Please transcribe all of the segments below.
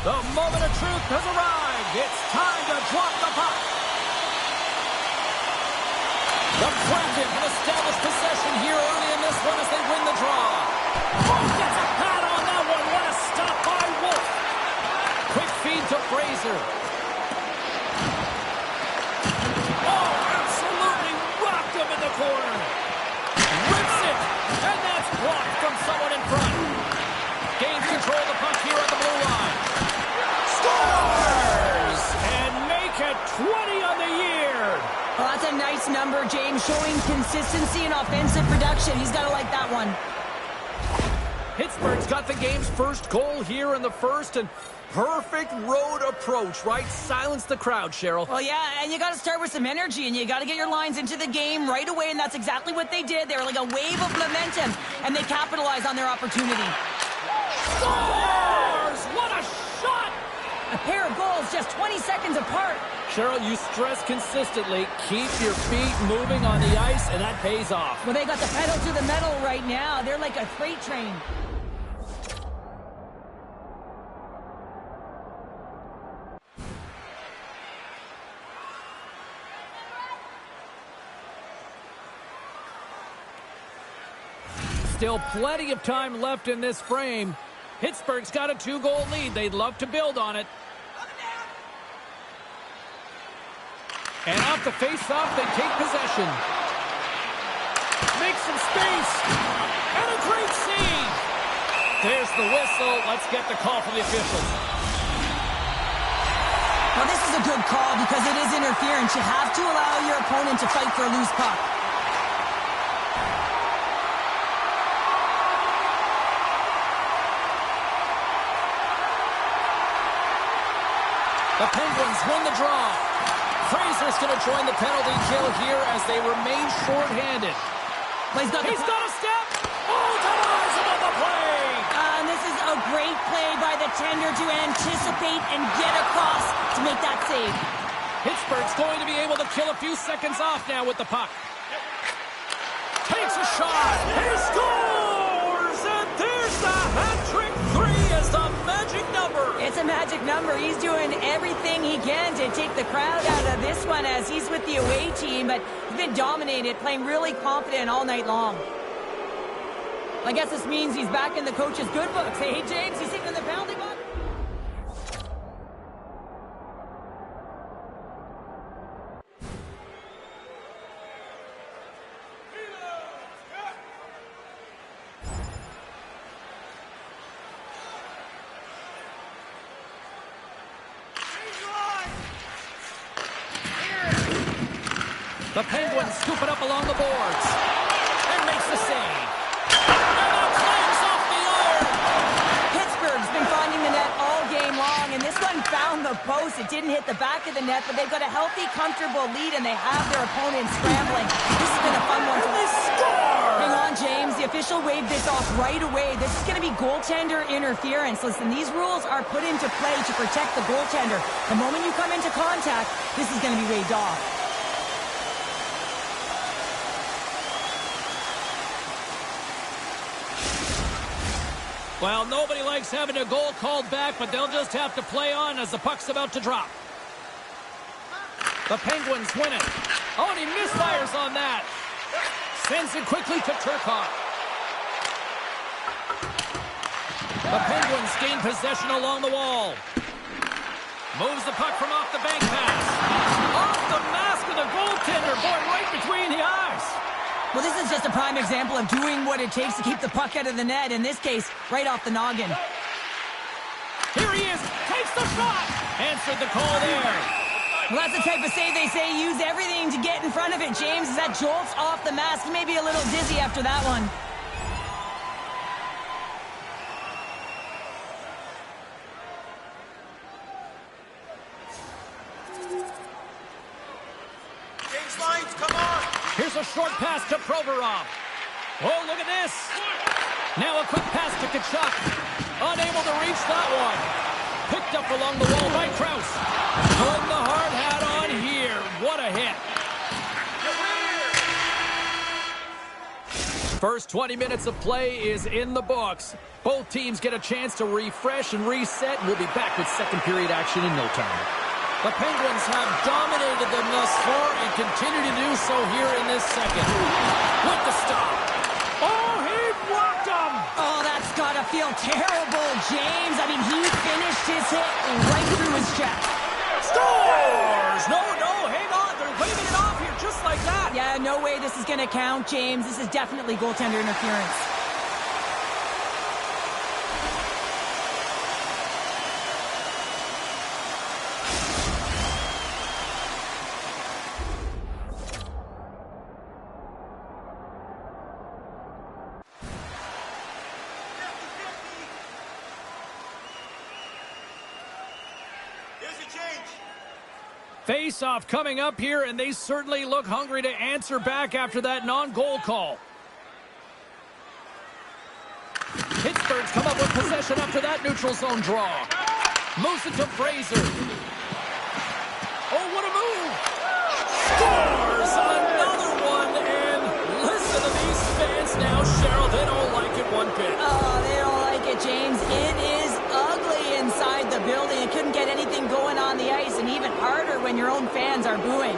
The moment of truth has arrived. It's time to drop the puck. The Kraken can establish possession here early in this one as they win the draw. Oh, gets a pad on that one. What a stop by Wolf. Quick feed to Fraser. Oh, absolutely rocked him in the corner. Rips it, and that's blocked from someone in front. Gains control of the puck here at the blue line. Scores! And make it 20 on the year. Well, that's a nice number, James, showing consistency in offensive production. He's got to like that one. Pittsburgh's got the game's first goal here in the first, and perfect road approach, right? Silence the crowd, Cheryl. Well, yeah, and you got to start with some energy, and you got to get your lines into the game right away, and that's exactly what they did. They were like a wave of momentum, and they capitalized on their opportunity. Scores! What a shot! A pair of goals just 20 seconds apart. Cheryl, you stress consistently, keep your feet moving on the ice, and that pays off. Well, they got the pedal to the metal right now. They're like a freight train. Still plenty of time left in this frame. Pittsburgh's got a 2-goal lead. They'd love to build on it. And off the face-off, they take possession. Make some space. And a great save. There's the whistle. Let's get the call from the officials. Well, this is a good call because it is interference. You have to allow your opponent to fight for a loose puck. The Penguins win the draw. Fraser's going to join the penalty kill here as they remain shorthanded. He's got a step. Oh, denies him on the play. And this is a great play by the tender to anticipate and get across to make that save. Pittsburgh's going to be able to kill a few seconds off now with the puck. Takes a shot. He scores! And there's the hat-trick 3 as the magic number. It's a magic number. He's doing everything he can to take the crowd out of this one as he's with the away team, but he's been dominated, playing really confident all night long. I guess this means he's back in the coach's good books. Hey, James, he's sitting in the penalty box. The Penguins scoop it up along the boards. And makes the save. And it clangs off the iron. Pittsburgh's been finding the net all game long, and this one found the post. It didn't hit the back of the net, but they've got a healthy, comfortable lead, and they have their opponent scrambling. This has been a fun one. They score! Hang on, James. The official waved this off right away. This is going to be goaltender interference. Listen, these rules are put into play to protect the goaltender. The moment you come into contact, this is going to be waved off. Well, nobody likes having a goal called back, but they'll just have to play on as the puck's about to drop. The Penguins win it. Oh, and he misfires on that. Sends it quickly to Turcotte. The Penguins gain possession along the wall. Moves the puck from off the bank pass. Off the mask of the goaltender. Boy, right between the eyes. Well, this is just a prime example of doing what it takes to keep the puck out of the net. In this case, right off the noggin. Here he is. Takes the shot. Answered the call there. Well, that's the type of save they say use everything to get in front of it, James. As that jolts off the mask, he may be a little dizzy after that one. James Lyons, come on! Here's a short pass to Provorov. Oh, look at this. Now a quick pass to Tkachuk. Unable to reach that one. Picked up along the wall by Krause. Put the hard hat on here. What a hit. First 20 minutes of play is in the books. Both teams get a chance to refresh and reset, and we'll be back with second period action in no time. The Penguins have dominated them thus far and continue to do so here in this second. With the stop. Oh, he blocked him! Oh, that's got to feel terrible, James. I mean, he finished his hit right through his chest. Scores! No, hang on. They're waving it off here just like that. Yeah, no way this is going to count, James. This is definitely goaltender interference. Face-off coming up here, and they certainly look hungry to answer back after that non-goal call. Pittsburgh's come up with possession after that neutral zone draw. Moves it to Fraser. Oh, what a move! Scores another one, and listen to these fans now, Cheryl. They don't like it one bit. Oh, they don't like it, James. It is ugly inside the building. It couldn't get anything going on the ice, and even harder when your own fans are booing.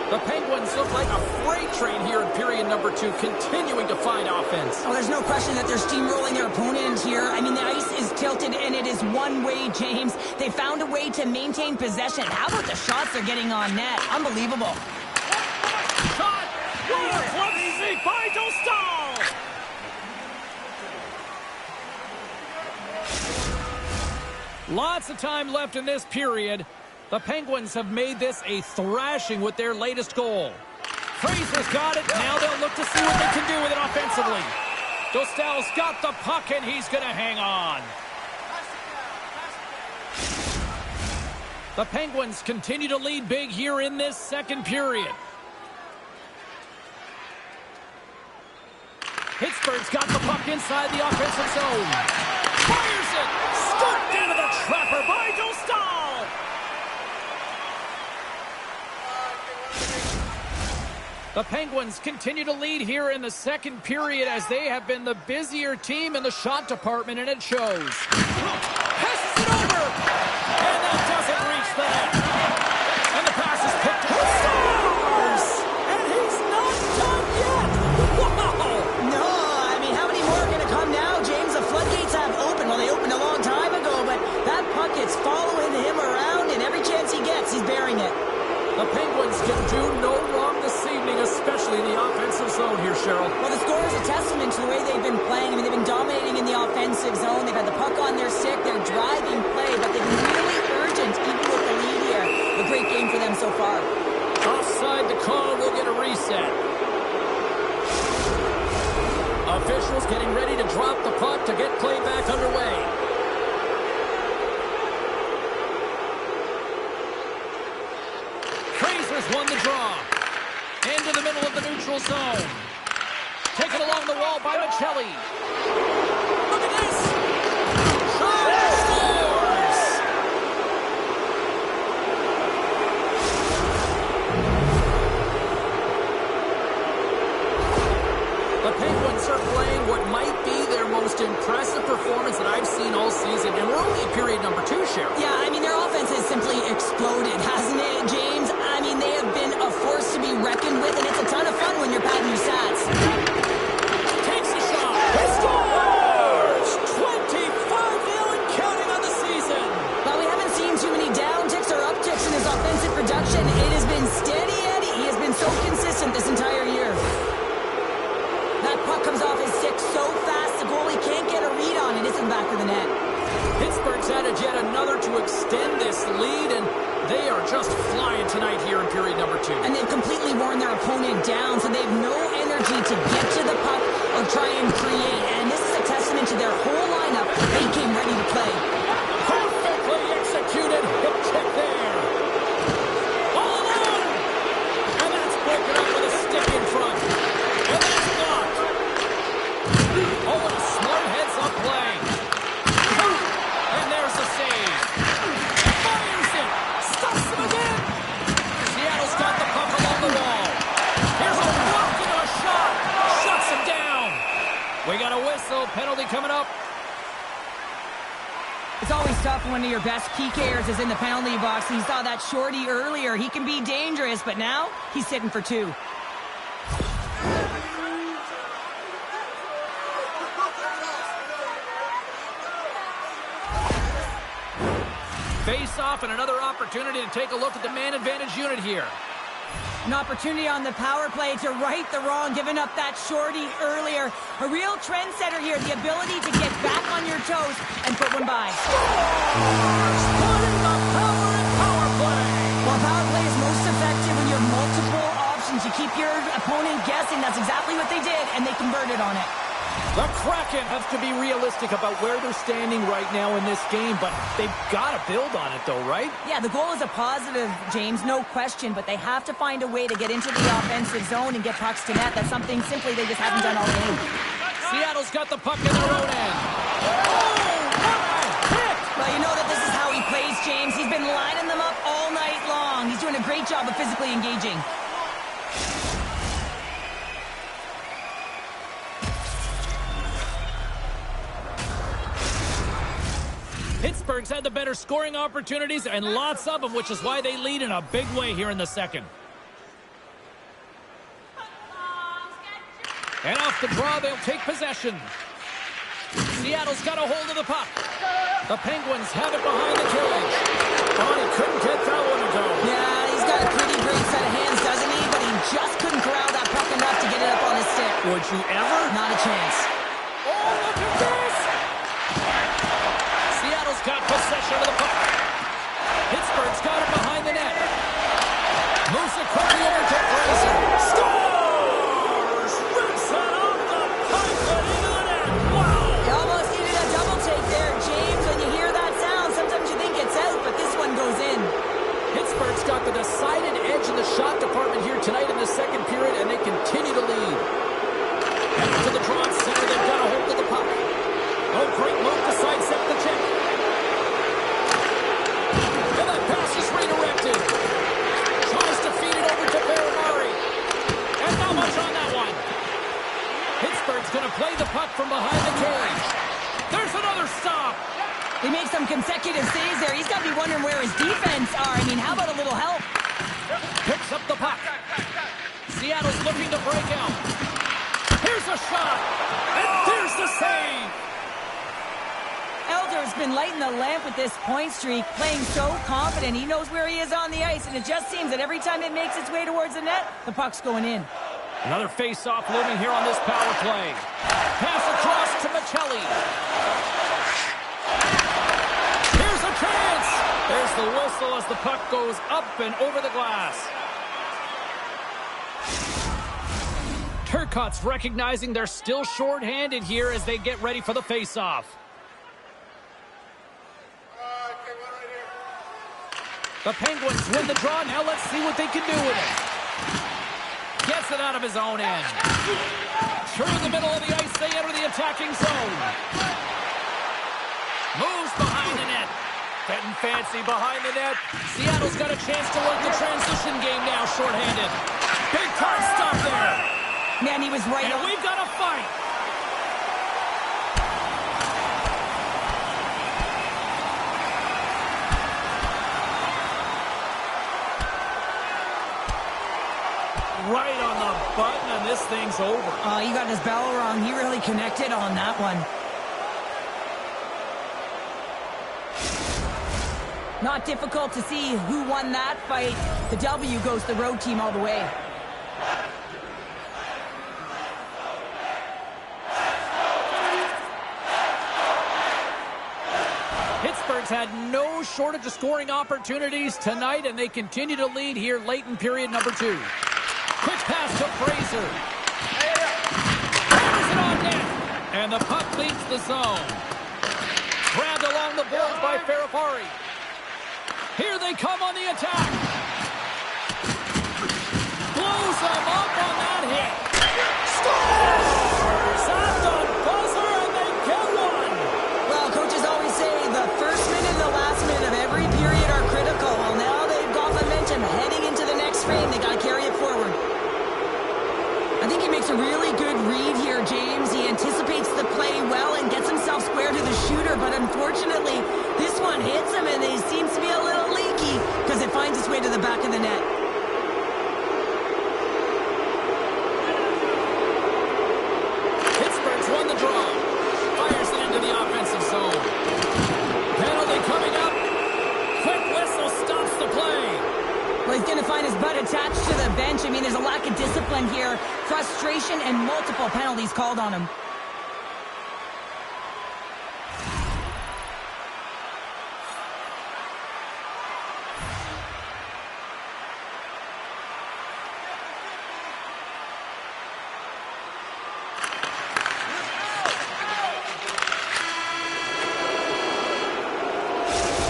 The Penguins look like a freight train here in period number 2, continuing to find offense. Oh, there's no question that they're steamrolling their opponent here. I mean, the ice is tilted, and it is one way, James. They found a way to maintain possession. How about the shots they're getting on net? Unbelievable. Shot! Let's see, by Dostal! Lots of time left in this period. The Penguins have made this a thrashing with their latest goal. Fraser's got it. Now they'll look to see what they can do with it offensively. Dostal's got the puck, and he's going to hang on. The Penguins continue to lead big here in this second period. Pittsburgh's got the puck inside the offensive zone. Fires it! Scooped into the trapper by Dostal! The Penguins continue to lead here in the second period as they have been the busier team in the shot department, and it shows. Passes it over! And that doesn't reach the net. And the pass is picked up. Scores! And he's not done yet! Wow! No, I mean, how many more are going to come now, James? The floodgates have opened. Well, they opened a long time ago, but that puck is following him around, and every chance he gets, he's bearing it. The Penguins can do no wrong this evening, especially in the offensive zone here, Cheryl. Well, the score is a testament to the way they've been playing. I mean, they've been dominating in the offensive zone. They've had the puck on their stick. They're driving play, but they've been really urgent, even with the lead here. A great game for them so far. Offside the call. We'll get a reset. Officials getting ready to drop the puck to get play back underway. Fraser's won the draw. Into the middle of the neutral zone. Taken along the wall by Michelli. Look at this. Scores! The Penguins are playing what might be their most impressive performance that I've seen all season. And we're only in period number 2, Cheryl. Yeah, I mean, their offense has simply exploded, hasn't it, James? I mean, they have been a force to be reckoned with, and it's a ton of fun when you're padding your stats. Takes a shot. He scores! 25-0 and counting on the season. While we haven't seen too many downticks or upticks in his offensive production, it has been steady Eddie. He has been so consistent this entire year. That puck comes off his stick so fast, the goalie can't get a read on it. It's in the back of the net. Pittsburgh's added yet another to extend this lead, and they are just flying tonight here in period number 2. And they've completely worn their opponent down, so they have no energy to get to the puck or try and create. And this is a testament to their whole lineup. They came ready to play. Perfectly executed hip check there. All alone! And that's broken up with a stick in front. And that's blocked. Oh, and a smart head It's always tough when one of your best PKers is in the penalty box. You saw that shorty earlier. He can be dangerous, but now he's sitting for 2. Face off and another opportunity to take a look at the man advantage unit here. An opportunity on the power play to right the wrong, giving up that shorty earlier. A real trendsetter here, the ability to get back on your toes and put one by. Putting the power in power play. While power play is most effective when you have multiple options, you keep your opponent guessing. That's exactly what they did, and they converted on it. The Kraken have to be realistic about where they're standing right now in this game, but they've got to build on it, though, right? Yeah, the goal is a positive, James, no question, but they have to find a way to get into the offensive zone and get pucks to net. That's something simply they just haven't done all game. Seattle's got the puck in their own end. Oh, what a hit! Well, you know that this is how he plays, James. He's been lining them up all night long. He's doing a great job of physically engaging. Pittsburgh's had the better scoring opportunities and lots of them, which is why they lead in a big way here in the second. And off the draw, they'll take possession. Seattle's got a hold of the puck. The Penguins have it behind the cage. Oh, he couldn't get that one to go. Yeah, he's got a pretty great set of hands, doesn't he? But he just couldn't corral that puck enough to get it up on his stick. Would you ever? Not a chance. Oh, look at this! Seattle's got possession of the puck. Pittsburgh's got it behind the net. Moves it quickly over to Fraser. Scores! Rips it off the pipe and into the net. Wow! You almost needed a double take there, James. When you hear that sound, sometimes you think it's out, but this one goes in. Pittsburgh's got the decided edge in the shot department here tonight in the second period, and they continue to lead. And to the draw center, they've got a hold of the puck. Oh, great move to sidestep the check. And that pass is redirected. Tries to feed it over to Ferrari. And not much on that one. Pittsburgh's going to play the puck from behind the cage. There's another stop. He makes some consecutive saves there. He's got to be wondering where his defense are. I mean, how about a little help? Picks up the puck. Seattle's looking to break out. Here's a shot. And there's the save. Elder's been lighting the lamp with this point streak, playing so confident. He knows where he is on the ice, and it just seems that every time it makes its way towards the net, the puck's going in. Another face-off looming here on this power play. Pass across to Michelli. Here's a chance. There's the whistle as the puck goes up and over the glass. Turcotte's recognizing they're still short-handed here as they get ready for the face-off. The Penguins win the draw. Now let's see what they can do with it. Gets it out of his own end. Through the middle of the ice, they enter the attacking zone. Moves behind the net. Getting fancy behind the net. Seattle's got a chance to work the transition game now, shorthanded. Big time stop there. Man, he was right and on. We've got a fight. Right on the button, and this thing's over. Oh, he got his bell wrong. He really connected on that one. Not difficult to see who won that fight. The W goes the road team all the way. Pittsburgh's had no shortage of scoring opportunities tonight, and they continue to lead here late in period number 2. Quick pass to Fraser. Hammers it on net. And the puck leaves the zone. Grabbed along the boards by Ferrari. Here they come on the attack. Blows them up on that hit. Scores! At the buzzer, and they get one. Well, coaches always say the first minute and the last minute of every period are critical. Well, now they've got momentum heading into the next frame. They got to carry it forward. I think he makes a really good read here, James. He anticipates the play well and gets himself square to the shooter, but unfortunately, the the net. Pittsburgh's won the draw. Fires it into the offensive zone. Penalty coming up. Quick whistle stops the play. Well, he's going to find his butt attached to the bench. I mean, there's a lack of discipline here, frustration, and multiple penalties called on him.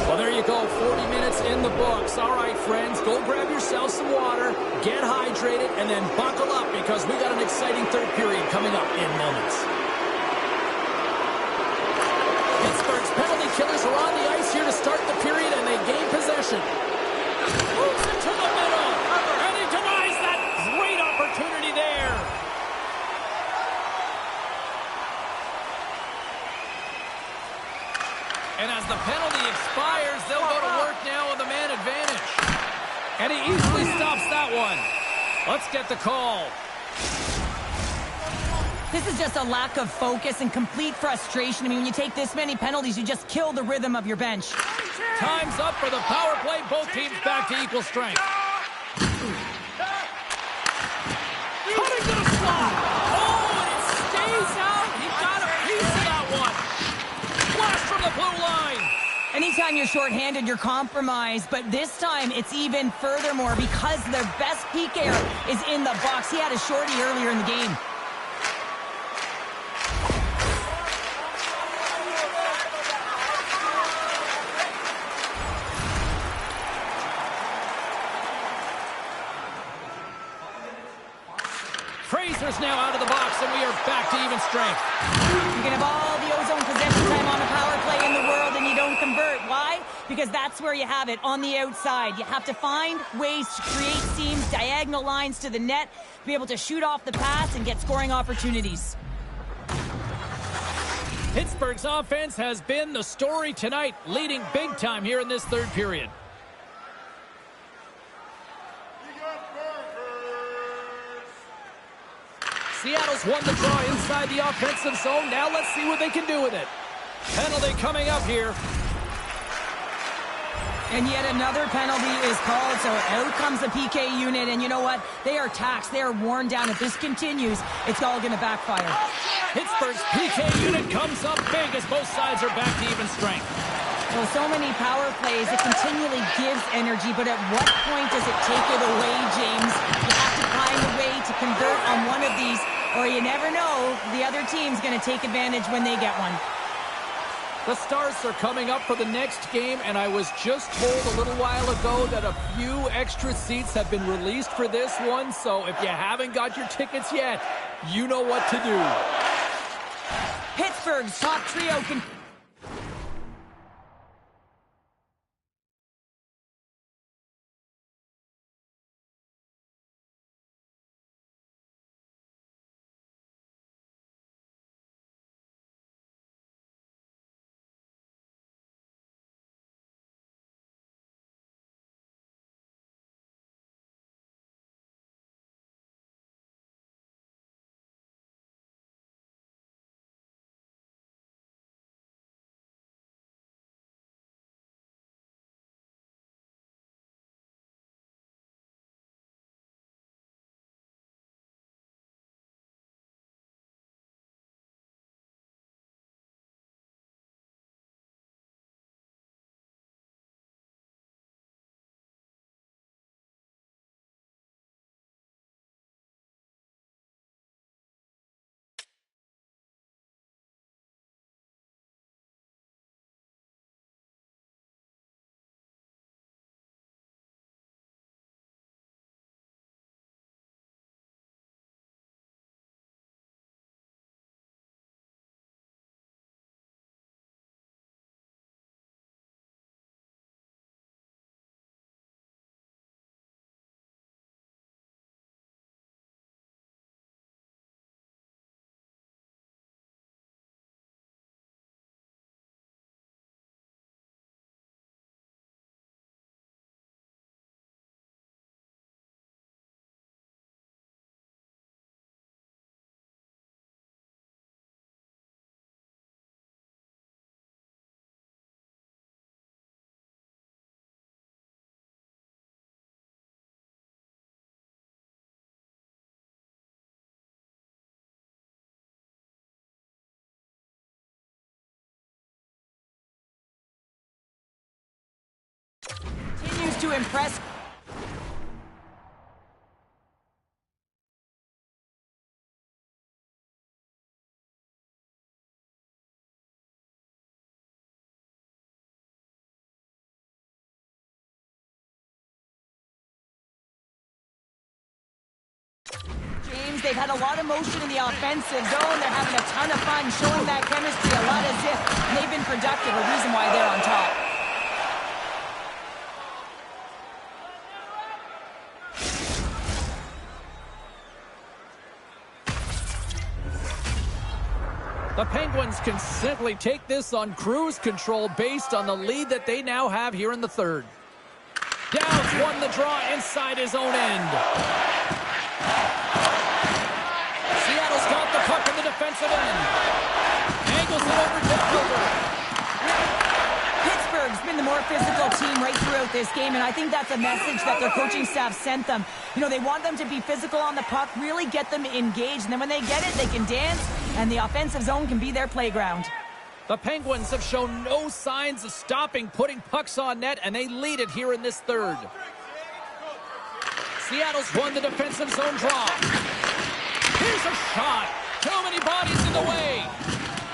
Well, there you go, 40 minutes in the books. All right, friends, go grab yourself some water, get hydrated, and then buckle up because we got an exciting third period coming up in moments. Pittsburgh's penalty killers are on the ice here to start the period, and they gain possession. Moves it to the middle, and he denies that great opportunity there. And as the penalty expires, they'll go to work now on the man advantage. And he easily stops that one. Let's get the call. This is just a lack of focus and complete frustration. I mean, when you take this many penalties, you just kill the rhythm of your bench. Time's up for the power play. Both teams back to equal strength. Cutting to the slot. Oh, and it stays out. He got a piece of that one. Flash from the blue line. Anytime you're shorthanded, you're compromised, but this time it's even furthermore because their best PKer is in the box. He had a shorty earlier in the game. Fraser's now out of the box, and we are back to even strength. You can have all the ozone possession time on a power play in the world and you don't convert. Why? Because that's where you have it, on the outside. You have to find ways to create seams, diagonal lines to the net, be able to shoot off the pass and get scoring opportunities. Pittsburgh's offense has been the story tonight, leading big time here in this third period. Seattle's won the draw inside the offensive zone. Now let's see what they can do with it. Penalty coming up here. And yet another penalty is called, so out comes the PK unit, and you know what? They are taxed. They are worn down. If this continues, it's all going to backfire. Pittsburgh's PK unit comes up big as both sides are back to even strength. Well, so many power plays, it continually gives energy, but at what point does it take it away, James? You have to find a way to convert on one of these, or you never know, the other team's going to take advantage when they get one. The Stars are coming up for the next game, and I was just told a little while ago that a few extra seats have been released for this one, so if you haven't got your tickets yet, you know what to do. Pittsburgh's top trio can to impress. They've had a lot of motion in the offensive zone. They're having a ton of fun, showing that chemistry a lot as if they've been productive, a reason why they're on top. The Penguins can simply take this on cruise control based on the lead that they now have here in the third. Downs won the draw inside his own end. Seattle's got the puck in the defensive end. Angles it over to Hilbert. Pittsburgh's been the more physical team right throughout this game, and I think that's a message that their coaching staff sent them. You know, they want them to be physical on the puck, really get them engaged, and then when they get it, they can dance, and the offensive zone can be their playground. The Penguins have shown no signs of stopping putting pucks on net, and they lead it here in this third. Seattle's won the defensive zone draw. Here's a shot. Too many bodies in the way.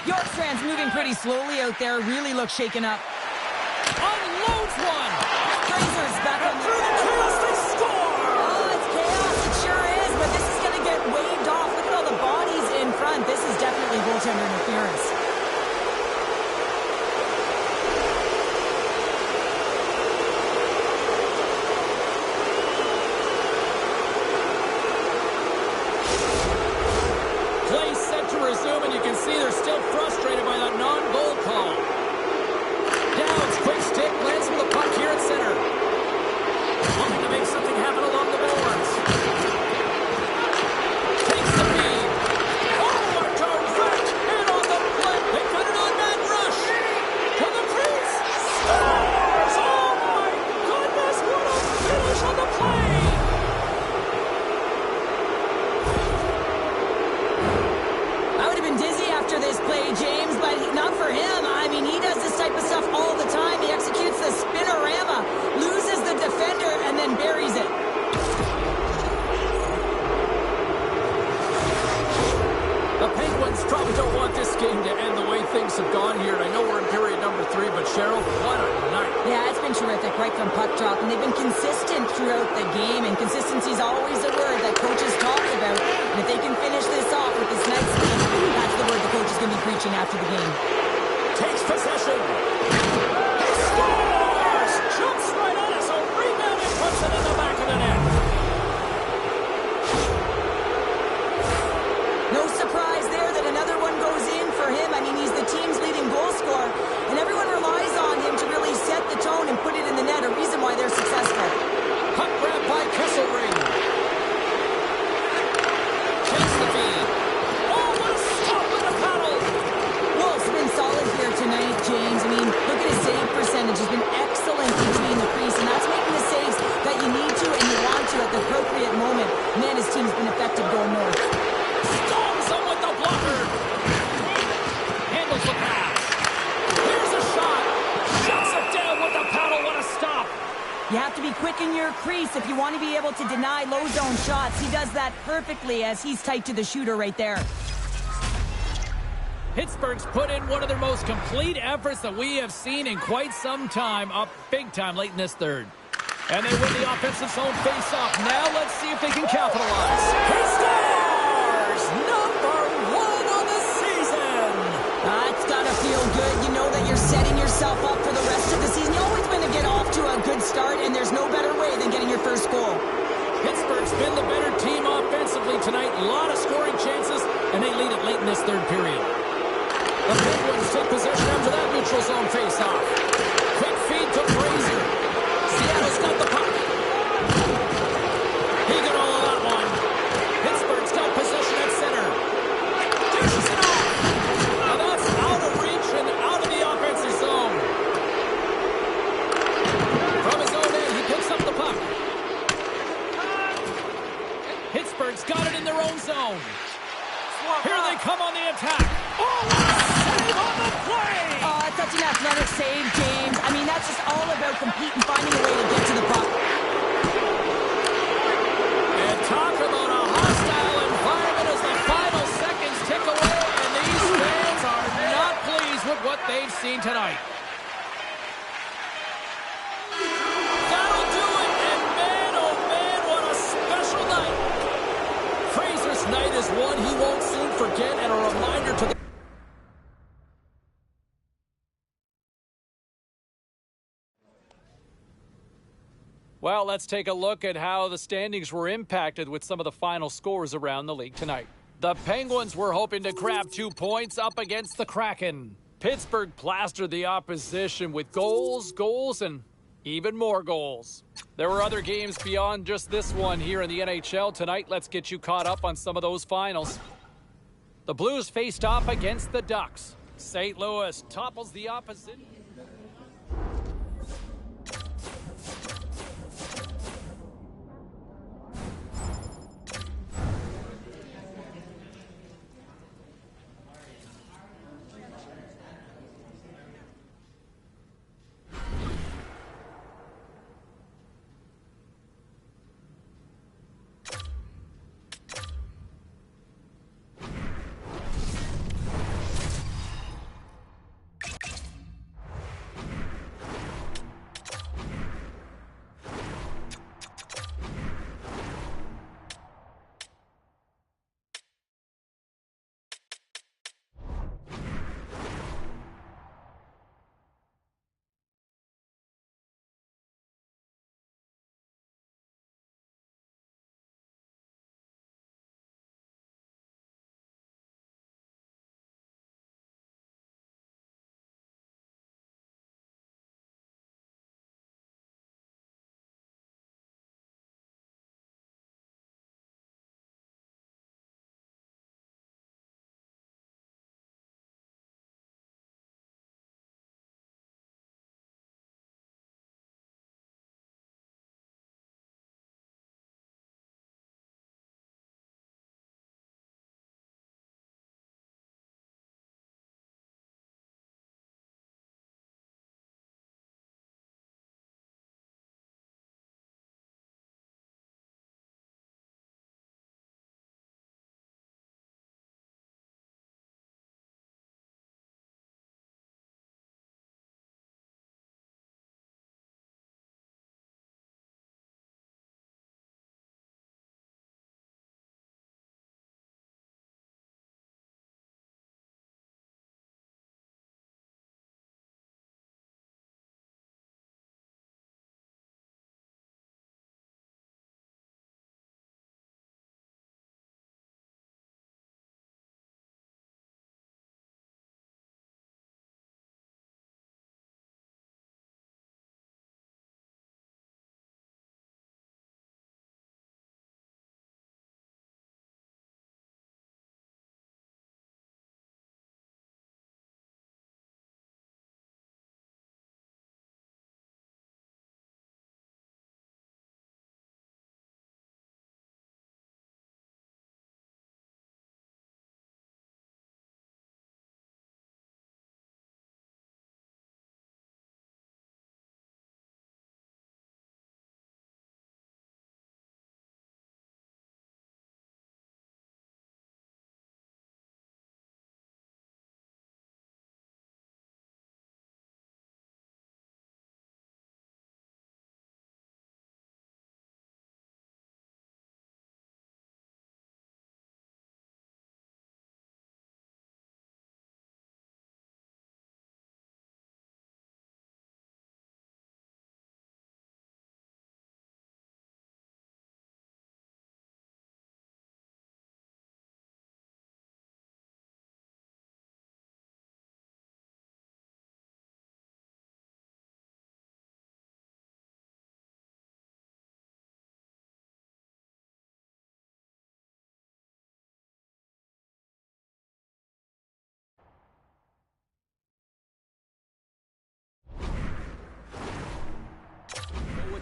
Yorkstrand's moving pretty slowly out there. Really looks shaken up. Unloads one. Fraser's back on through the chaos. They score. Oh, it's chaos. It sure is. But this is going to get waved off. Look at all the bodies in front. This is definitely goaltender interference. Resume, and you can see they're still frustrated by that non-goal call. Downs, quick stick, lands with the puck here at center. Looking to make something happen along the boards. Takes the feed. Oh, a direct hit on the flip. They got it on man rush. To the crease. Scores! Oh my goodness, what a finish on the play. This play, James, but not for him. I mean, he does this type of stuff all the time. He executes the spinorama, loses the defender, and then buries it. The Penguins probably don't want this game to end the way things have gone here. I know we're in period number 3, but Cheryl, what a night. Yeah, it's been terrific right from puck drop, and they've been consistent throughout the game, and consistency is always a word that coaches talk about. And if they can finish this off with this next game, that's the word the coach is going to be preaching after the game. Takes possession. He scores! Jumps right on it, so rebound and puts it in the back of the net. No surprise there that another one goes in for him. I mean, he's the team's leading goal scorer, and everyone relies on him to really set the tone and put it in the net, a reason why they're successful. Puck grab by Kesselring. Takes the feed. Oh, what a stop with the paddle. Wolf's been solid here tonight, James. I mean, look at his save percentage. He's been excellent between the crease, and that's making the saves that you need to and you want to at the appropriate moment. Man, his team's been effective going north. Storms him with the blocker. Handles the pass. Here's a shot. Shuts it down with the paddle. What a stop. You have to be quick in your crease if you want to be able to deny low zone shots. He does that perfectly as he's tight to the shooter right there. Pittsburgh's put in one of their most complete efforts that we have seen in quite some time, up big time late in this third. And they win the offensive zone face-off. Now let's see if they can capitalize. He scores! Number 1 on the season! It's got to feel good. You know that you're setting yourself up for the rest of the season. You always want to get off to a good start, and there's no better way than getting your first goal. Pittsburgh's been the better team offensively tonight. A lot of scoring chances, and they lead it late in this third period. The Penguins take possession after that neutral zone face-off. Quick feed to Fraser. Seattle's got the puck. He got all of that one. Pittsburgh's got possession at center. Dishes it off. Now that's out of reach and out of the offensive zone. From his own end, he picks up the puck. Pittsburgh's got it in their own zone. Here they come on the attack. Oh, save on the play! Oh, that's such an athletic save, James. I mean, that's just all about competing, finding a way to get to the puck. seen tonight. That'll do it, and man, oh man, what a special night. Fraser's night is one he won't soon forget, and a reminder to the... Well, let's take a look at how the standings were impacted with some of the final scores around the league tonight. The Penguins were hoping to grab 2 points up against the Kraken. Pittsburgh plastered the opposition with goals, and even more goals. There were other games beyond just this one here in the NHL tonight. Let's get you caught up on some of those finals. The Blues faced off against the Ducks. St. Louis topples the opposition.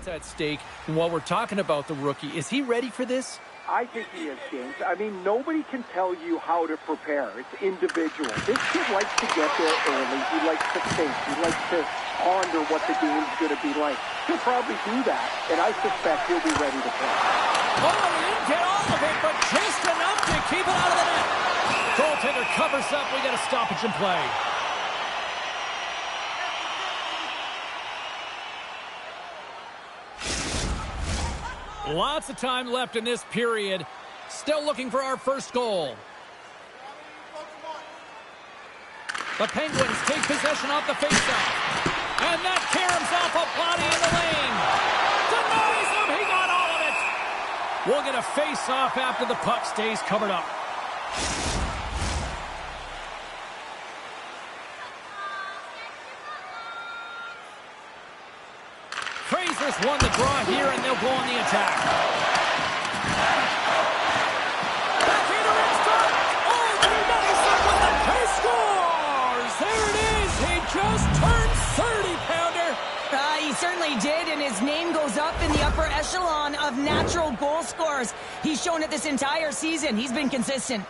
At stake. And while we're talking about the rookie, is he ready for this? I think he is, James. I mean, nobody can tell you how to prepare. It's individual. This kid likes to get there early. He likes to think. He likes to ponder what the game's going to be like. He'll probably do that, and I suspect he'll be ready to play. Oh, he didn't get all of it, but just enough to keep it out of the net. Goaltender covers up. We got a stoppage in play. Lots of time left in this period. Still looking for our first goal. The Penguins take possession off the faceoff. And that caroms off a body in the lane. Denies him. He got all of it. We'll get a face-off after the puck stays covered up. Fraser's won the draw here, and they'll go on the attack. Backhand restart. Oh, nice up with the pace scores. There it is. He just turned 30-pounder. He certainly did, and his name goes up in the upper echelon of natural goal scorers. He's shown it this entire season. He's been consistent.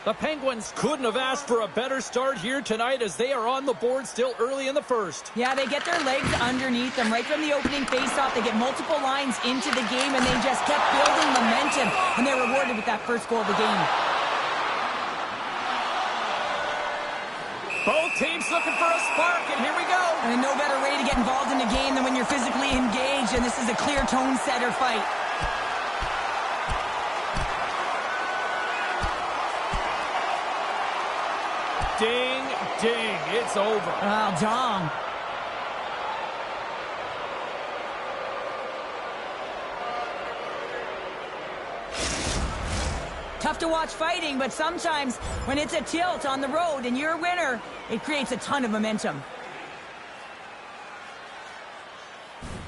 The Penguins couldn't have asked for a better start here tonight as they are on the board still early in the first. Yeah, they get their legs underneath them right from the opening faceoff. They get multiple lines into the game, and they just kept building momentum, and they're rewarded with that first goal of the game. Both teams looking for a spark, and here we go. And no better way to get involved in the game than when you're physically engaged, and this is a clear tone-setter fight. Ding, ding, it's over. Oh, Dom. Tough to watch fighting, but sometimes when it's a tilt on the road and you're a winner, it creates a ton of momentum.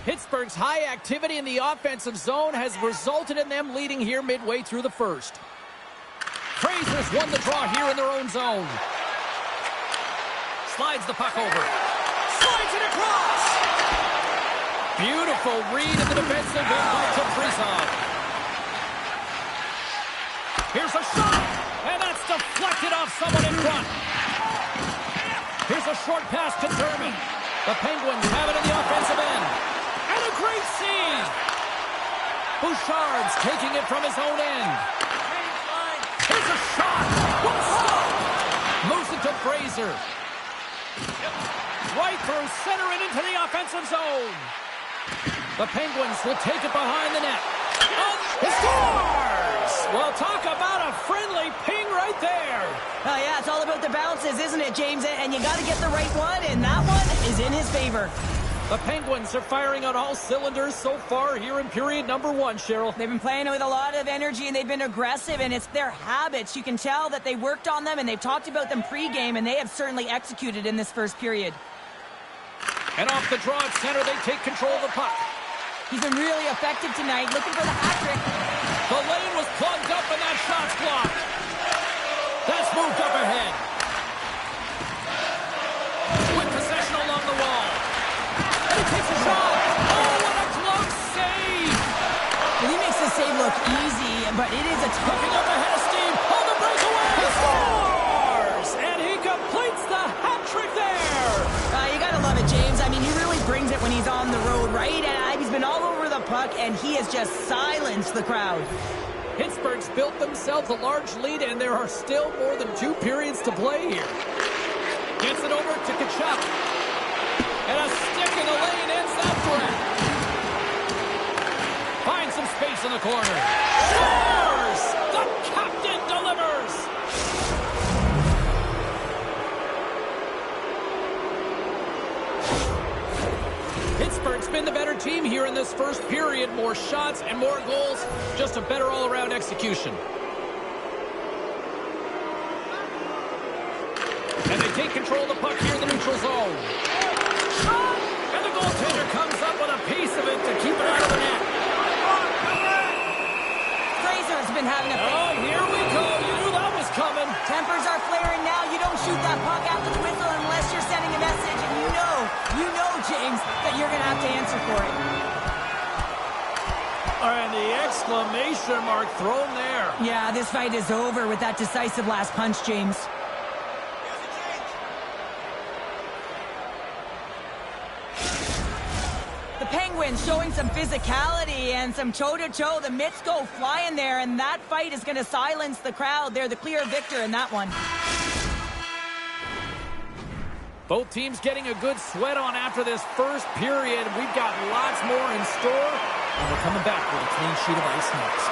Pittsburgh's high activity in the offensive zone has resulted in them leading here midway through the first. Fraser's won the draw here in their own zone. Slides the puck over. Slides it across. Beautiful read in the defensive end by Kaprizov. Here's a shot, and that's deflected off someone in front. Here's a short pass to Dermott. The Penguins have it in the offensive end. And a great save. Bouchard's taking it from his own end. Here's a shot. What a stop. Moves it to Fraser. Right through center and into the offensive zone. The Penguins will take it behind the net. He scores! Well, talk about a friendly ping right there. Oh, yeah, it's all about the bounces, isn't it, James? And you got to get the right one, and that one is in his favor. The Penguins are firing on all cylinders so far here in period number one, Cheryl. They've been playing with a lot of energy, and they've been aggressive, and it's their habits. You can tell that they worked on them, and they've talked about them pregame, and they have certainly executed in this first period. And off the draw at center, they take control of the puck. He's been really effective tonight, looking for the hat-trick. The lane was plugged up, and that shot's blocked. That's moved up ahead. With possession along the wall. And he takes a shot. Oh, what a close save. And he makes the save look easy, but it is a tough... Looking up ahead of Steve. On the breakaway. He scores! And he completes the hat-trick there. You gotta love it, James. I mean, he really brings it when he's on the road, right? And he's been all over the puck, and he has just silenced the crowd. Pittsburgh's built themselves a large lead, and there are still more than 2 periods to play here. Gets it over to Tkachuk. And a stick in the lane ends that threat. Finds some space in the corner. Scores! The captain delivers! Pittsburgh's been the better team here in this first period. More shots and more goals. Just a better all-around execution. And they take control of the puck here in the neutral zone. And the goaltender comes up with a piece of it to keep it out of the net. Fraser's been having a... Oh, here we go. You knew that was coming. Tempers are flaring now. You don't shoot that puck after the whistle unless you're sending a message, and you know, James, that you're going to have to answer for it. And the exclamation mark thrown there. Yeah, this fight is over with that decisive last punch, James. The Penguins showing some physicality and some toe-to-toe. The mitts go flying there, and that fight is going to silence the crowd. They're the clear victor in that one. Both teams getting a good sweat on after this first period. We've got lots more in store, and we're coming back with a clean sheet of ice next.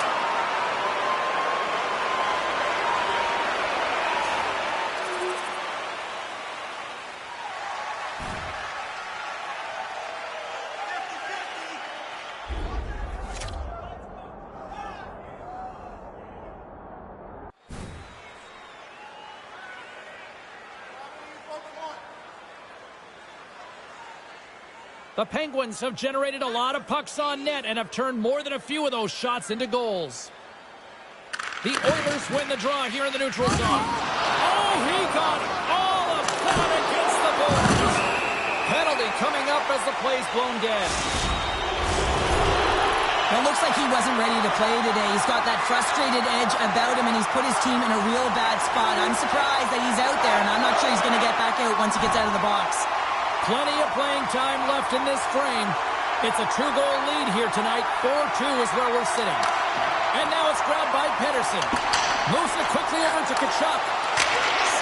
The Penguins have generated a lot of pucks on net and have turned more than a few of those shots into goals. The Oilers win the draw here in the neutral zone. Oh, he got all of that against the boards. Penalty coming up as the play's blown dead. It looks like he wasn't ready to play today. He's got that frustrated edge about him, and he's put his team in a real bad spot. I'm surprised that he's out there, and I'm not sure he's going to get back out once he gets out of the box. Plenty of playing time left in this frame. It's a 2-goal lead here tonight. 4-2 is where we're sitting. And now it's grabbed by Pettersson. Moves it quickly over to Tkachuk.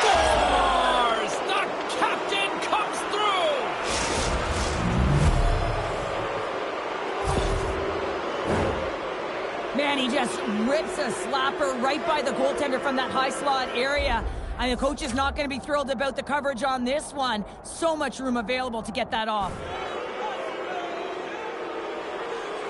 Scores! The captain comes through! Man, he just rips a slapper right by the goaltender from that high slot area. And the coach is not going to be thrilled about the coverage on this one. So much room available to get that off.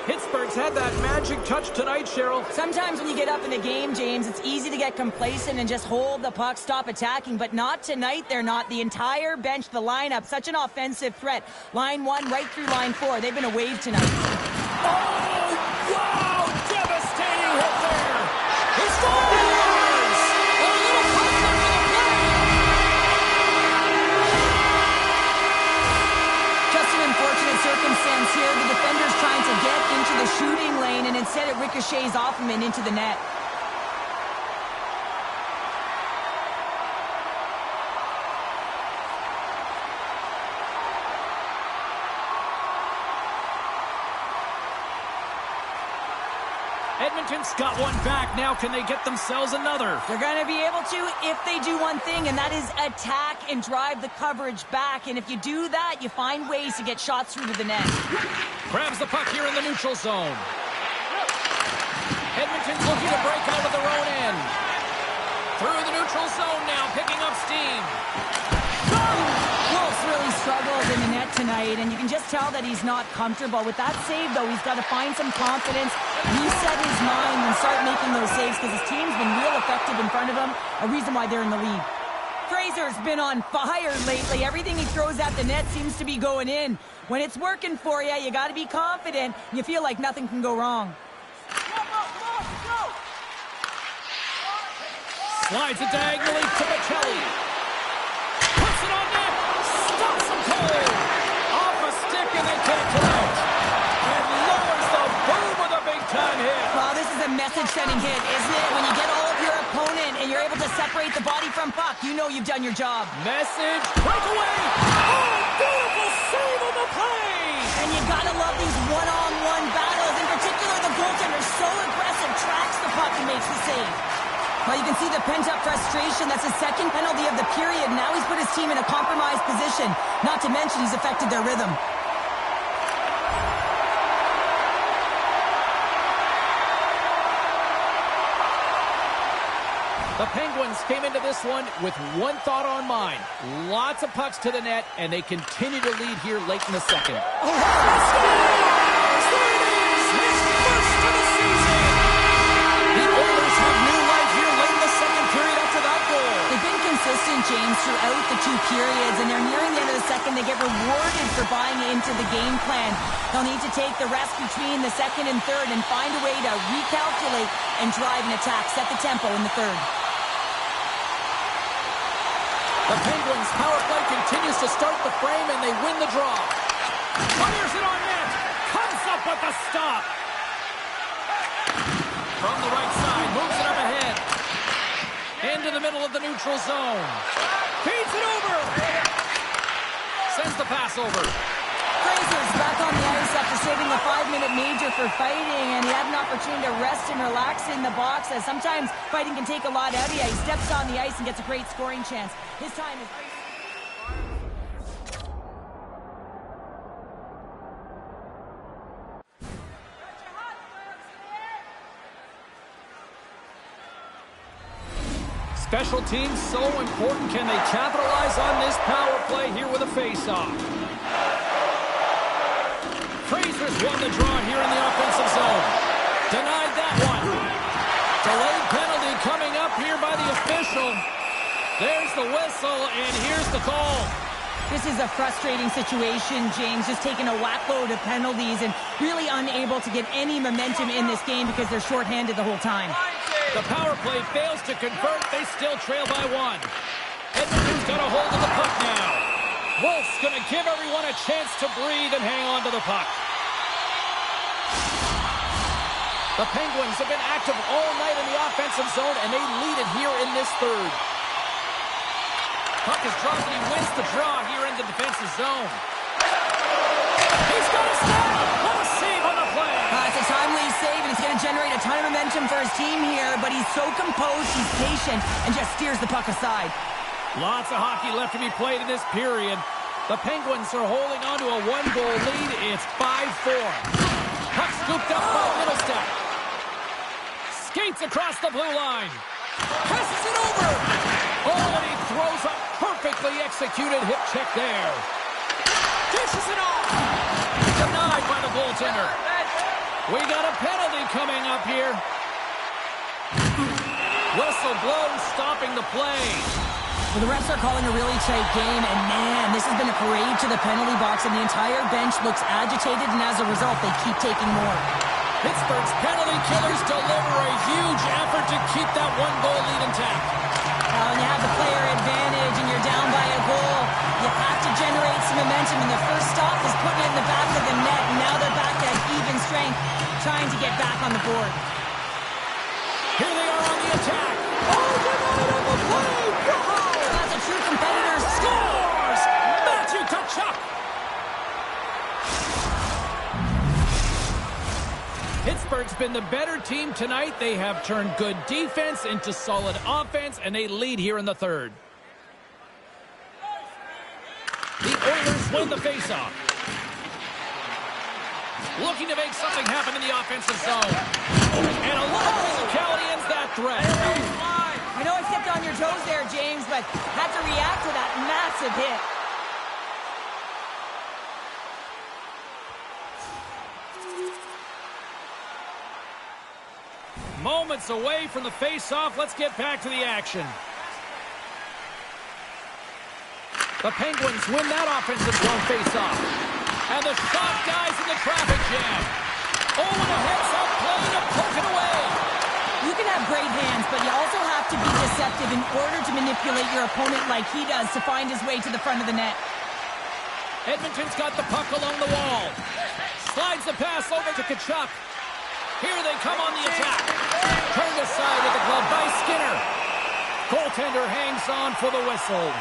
Pittsburgh's had that magic touch tonight, Cheryl. Sometimes when you get up in a game, James, it's easy to get complacent and just hold the puck, stop attacking. But not tonight, they're not. The entire bench, the lineup, such an offensive threat. Line 1 right through line 4. They've been a wave tonight. Oh, wow! Devastating hit there! He scores! Circumstance here, the defender's trying to get into the shooting lane, and instead it ricochets off him and into the net. Edmonton's got one back. Now can they get themselves another? They're going to be able to if they do one thing, and that is attack and drive the coverage back. And if you do that, you find ways to get shots through to the net. Grabs the puck here in the neutral zone. Edmonton's looking to break out of their own end. Through the neutral zone now, picking up steam. Wolf's really struggled in the net tonight, and you can just tell that he's not comfortable. With that save, though, he's got to find some confidence, reset his mind, and start making those saves because his team's been real effective in front of him, a reason why they're in the lead. Fraser's been on fire lately. Everything he throws at the net seems to be going in. When it's working for you, you got to be confident. You feel like nothing can go wrong. Slides it diagonally to Michelli. Puts it on net. Stops him cold. Off a stick and they can't come out. And lowers the boom with a big-time hit. Well, this is a message-sending hit, isn't it? When you get all of your opponent and you're able to separate the body from puck, you know you've done your job. Message. Breakaway. Oh, beautiful save on the play. And you gotta love these one-on-one battles. In particular, the goaltender so aggressive, tracks the puck and makes the save. Well, you can see the pent-up frustration. That's his second penalty of the period. Now he's put his team in a compromised position. Not to mention he's affected their rhythm. The Penguins came into this one with one thought on mind. Lots of pucks to the net, and they continue to lead here late in the second. Oh, wow. Consistent, James, throughout the two periods, and they're nearing the end of the second. They get rewarded for buying into the game plan. They'll need to take the rest between the second and third and find a way to recalculate and drive an attack, set the tempo in the third. The Penguins' power play continues to start the frame, and they win the draw. Fires it on net. Comes up with the stop. From the right side, moves it up ahead. Into the middle of the neutral zone. Feeds it over. Sends the pass over. Fraser's back on the ice after saving a 5-minute major for fighting, and he had an opportunity to rest and relax in the box, as sometimes fighting can take a lot out of you. He steps on the ice and gets a great scoring chance. His time is... Special teams so important. Can they capitalize on this power play here with a face-off? Fraser's won the draw here in the offensive zone. Denied that one. Delayed penalty coming up here by the official. There's the whistle, and here's the call. This is a frustrating situation, James, just taking a whack-load of penalties and really unable to get any momentum in this game because they're shorthanded the whole time. The power play fails to convert. They still trail by one. Edmonton's got a hold of the puck now. Wolf's going to give everyone a chance to breathe and hang on to the puck. The Penguins have been active all night in the offensive zone, and they lead it here in this third. Puck is dropped, and he wins the draw here in the defensive zone. He's got a stop! What a save on the play! It's a timely save, and it's going to generate a ton of momentum for his team here, but he's so composed, he's patient, and just steers the puck aside. Lots of hockey left to be played in this period. The Penguins are holding on to a one-goal lead. It's 5-4. Puck scooped up by Middlestep. Skates across the blue line. Passes it over. Oh, and he throws a perfectly executed hip check there. Dishes it off. Denied by the goaltender. We got a penalty coming up here. Whistle blown, stopping the play. Well, the refs are calling a really tight game, and man, this has been a parade to the penalty box, and the entire bench looks agitated, and as a result, they keep taking more. Pittsburgh's penalty killers deliver a huge effort to keep that one-goal lead intact. When you have the player advantage and you're down by a goal, you have to generate some momentum, and the first stop is putting it in the back of the net, and now they're back at even strength, trying to get back on the board. Here they are on the attack. Oh, denied on the play! That's a true competitor. Scores! Matthew Tkachuk! Pittsburgh's been the better team tonight. They have turned good defense into solid offense, and they lead here in the third. The Oilers win the faceoff. Looking to make something happen in the offensive zone. And a lot of physicality ends that threat. I know I stepped on your toes there, James, but had to react to that massive hit. Moments away from the face-off. Let's get back to the action. The Penguins win that offensive zone face-off. And the shot dies in the traffic jam. Oh, and a heads-up play to poke it away. You can have great hands, but you also have to be deceptive in order to manipulate your opponent like he does to find his way to the front of the net. Edmonton's got the puck along the wall. Slides the pass over to Tkachuk. Here they come on the attack. Turned aside with the glove by Skinner. Goaltender hangs on for the whistle.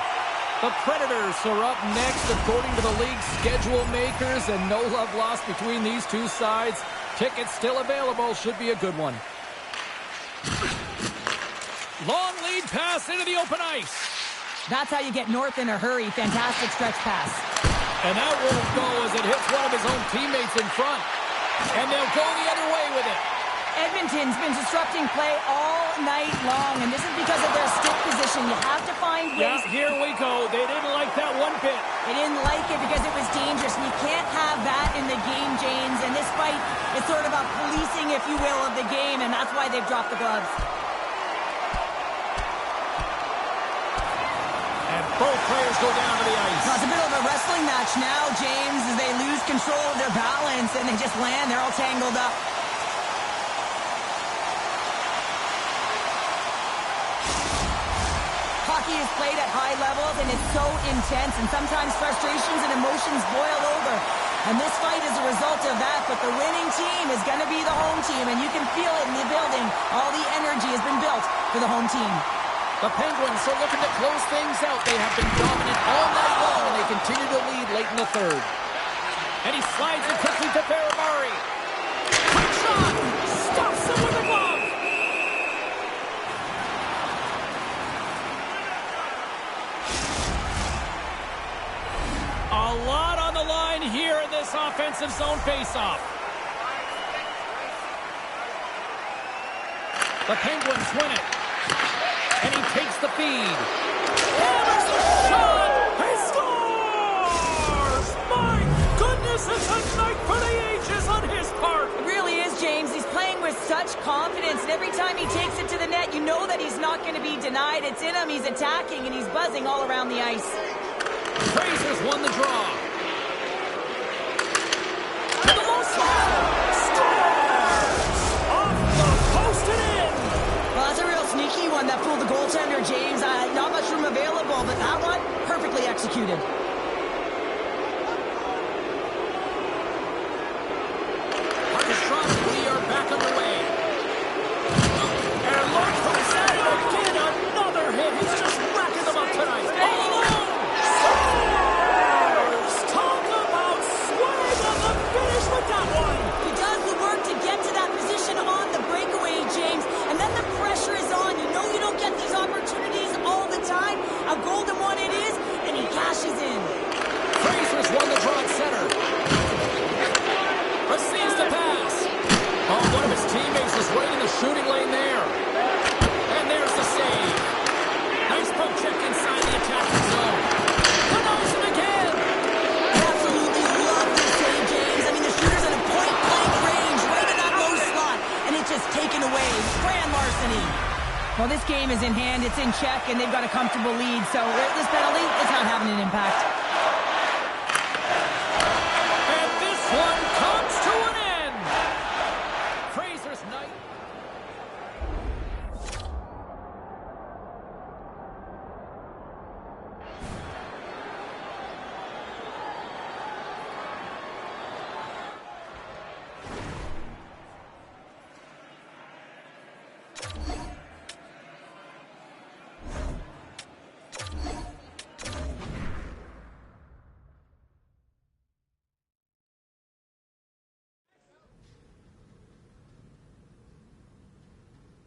The Predators are up next according to the league's schedule makers, and no love lost between these two sides. Tickets still available. Should be a good one. Long lead pass into the open ice. That's how you get north in a hurry. Fantastic stretch pass. And that won't go as it hits one of his own teammates in front. And they'll go the other way with it. Edmonton's been disrupting play all night long, and this is because of their stick position. You have to find ways. Yeah, here we go. They didn't like that one bit. They didn't like it because it was dangerous, and you can't have that in the game, James. And this fight is sort of a policing, if you will, of the game, and that's why they've dropped the gloves. And both players go down to the ice. Well, it's a bit of a wrestling match now, James, as they lose control of their balance, and they just land. They're all tangled up. Hockey is played at high levels, and it's so intense, and sometimes frustrations and emotions boil over. And this fight is a result of that, but the winning team is going to be the home team, and you can feel it in the building. All the energy has been built for the home team. The Penguins are looking to close things out. They have been dominant all night long, and they continue to lead late in the third. And he slides it quickly to Ferrari. Quick shot! Stops him with a glove! A lot on the line here in this offensive zone faceoff. The Penguins win it. And he takes the feed. Hammers the shot! He scores! My goodness, it's a night for the ages on his part! It really is, James. He's playing with such confidence, and every time he takes it to the net, you know that he's not going to be denied. It's in him, he's attacking, and he's buzzing all around the ice. Fraser's won the draw. And the low slide! Scores! Off the post and in! Well, that's a real sneaky one that fooled the goaltender, James. Not much room available, but that one, perfectly executed. We are back underway. And look who's at it again. Another hit. He's just racking them up tonight. All alone. Scores! Talk about swing on the finish with that one. He does the work to get to that position on the breakaway, James. And then the pressure is on. You know you don't get these opportunities all the time. A golden one it is, and he cashes in. Fraser's won the draw at center. Receives the pass. Oh, one of his teammates is right in the shooting lane there. And there's the save. Nice poke check inside the attacking zone. Denies him again. Absolutely love this save, James. I mean, the shooter's at a point-blank range, right in that low slot, and it's just taken away. Grand larceny. Well, this game is in hand. It's in check, and they've got a comfortable lead. So this penalty is not having an impact. And this one comes to an end. Fraser's night.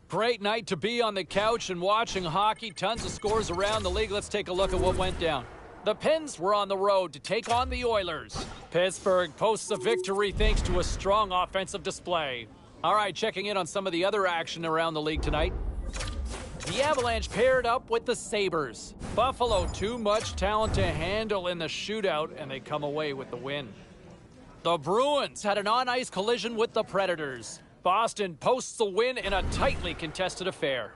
Great night to be on the couch and watching hockey. Tons of scores around the league. Let's take a look at what went down. The Pens were on the road to take on the Oilers. Pittsburgh posts a victory thanks to a strong offensive display. All right, checking in on some of the other action around the league tonight. The Avalanche paired up with the Sabres. Buffalo, too much talent to handle in the shootout, and they come away with the win. The Bruins had an on-ice collision with the Predators. Boston posts the win in a tightly contested affair.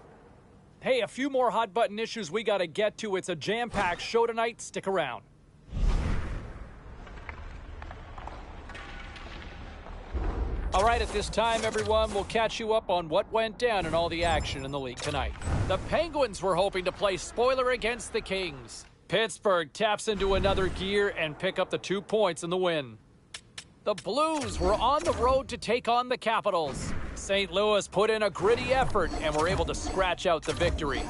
Hey, a few more hot-button issues we got to get to. It's a jam-packed show tonight. Stick around. All right, at this time, everyone, we'll catch you up on what went down in all the action in the league tonight. The Penguins were hoping to play spoiler against the Kings. Pittsburgh taps into another gear and pick up the 2 points in the win. The Blues were on the road to take on the Capitals. St. Louis put in a gritty effort and were able to scratch out the victory.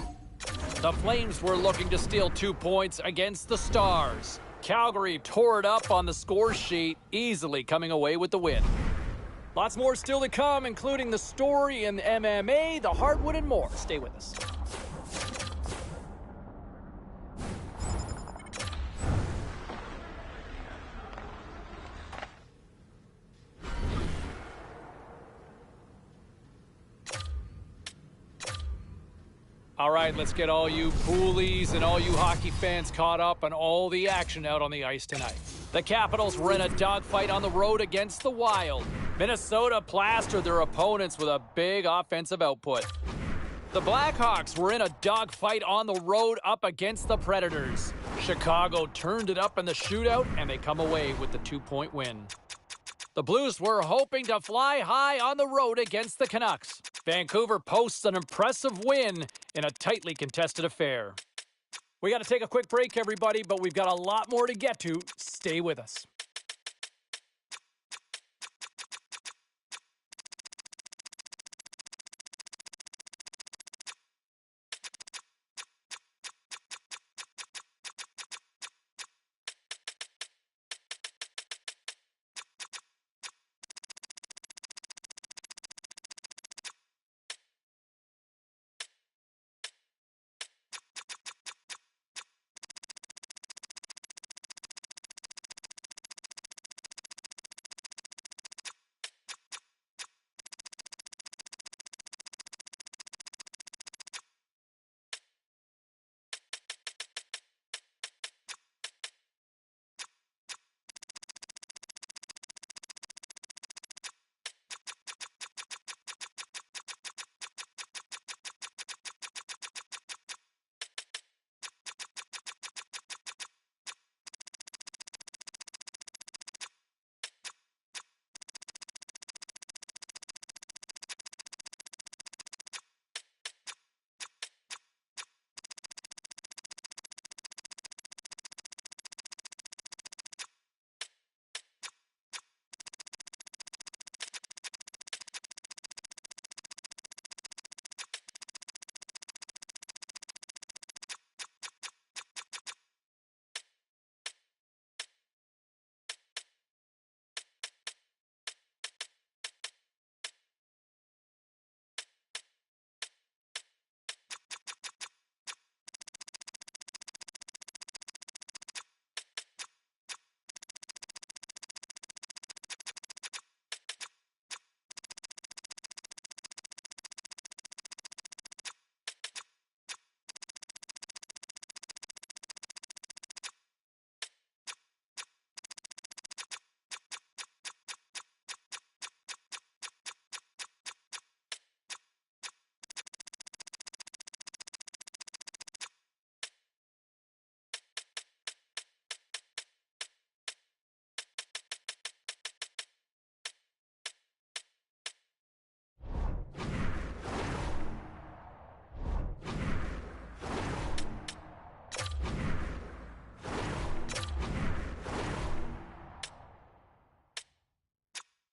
The Flames were looking to steal 2 points against the Stars. Calgary tore it up on the score sheet, easily coming away with the win. Lots more still to come, including the story in MMA, the hardwood, and more. Stay with us. All right, let's get all you poolies and all you hockey fans caught up on all the action out on the ice tonight. The Capitals were in a dogfight on the road against the Wild. Minnesota plastered their opponents with a big offensive output. The Blackhawks were in a dogfight on the road up against the Predators. Chicago turned it up in the shootout, and they come away with the 2-point win. The Blues were hoping to fly high on the road against the Canucks. Vancouver posts an impressive win in a tightly contested affair. We got to take a quick break, everybody, but we've got a lot more to get to. Stay with us.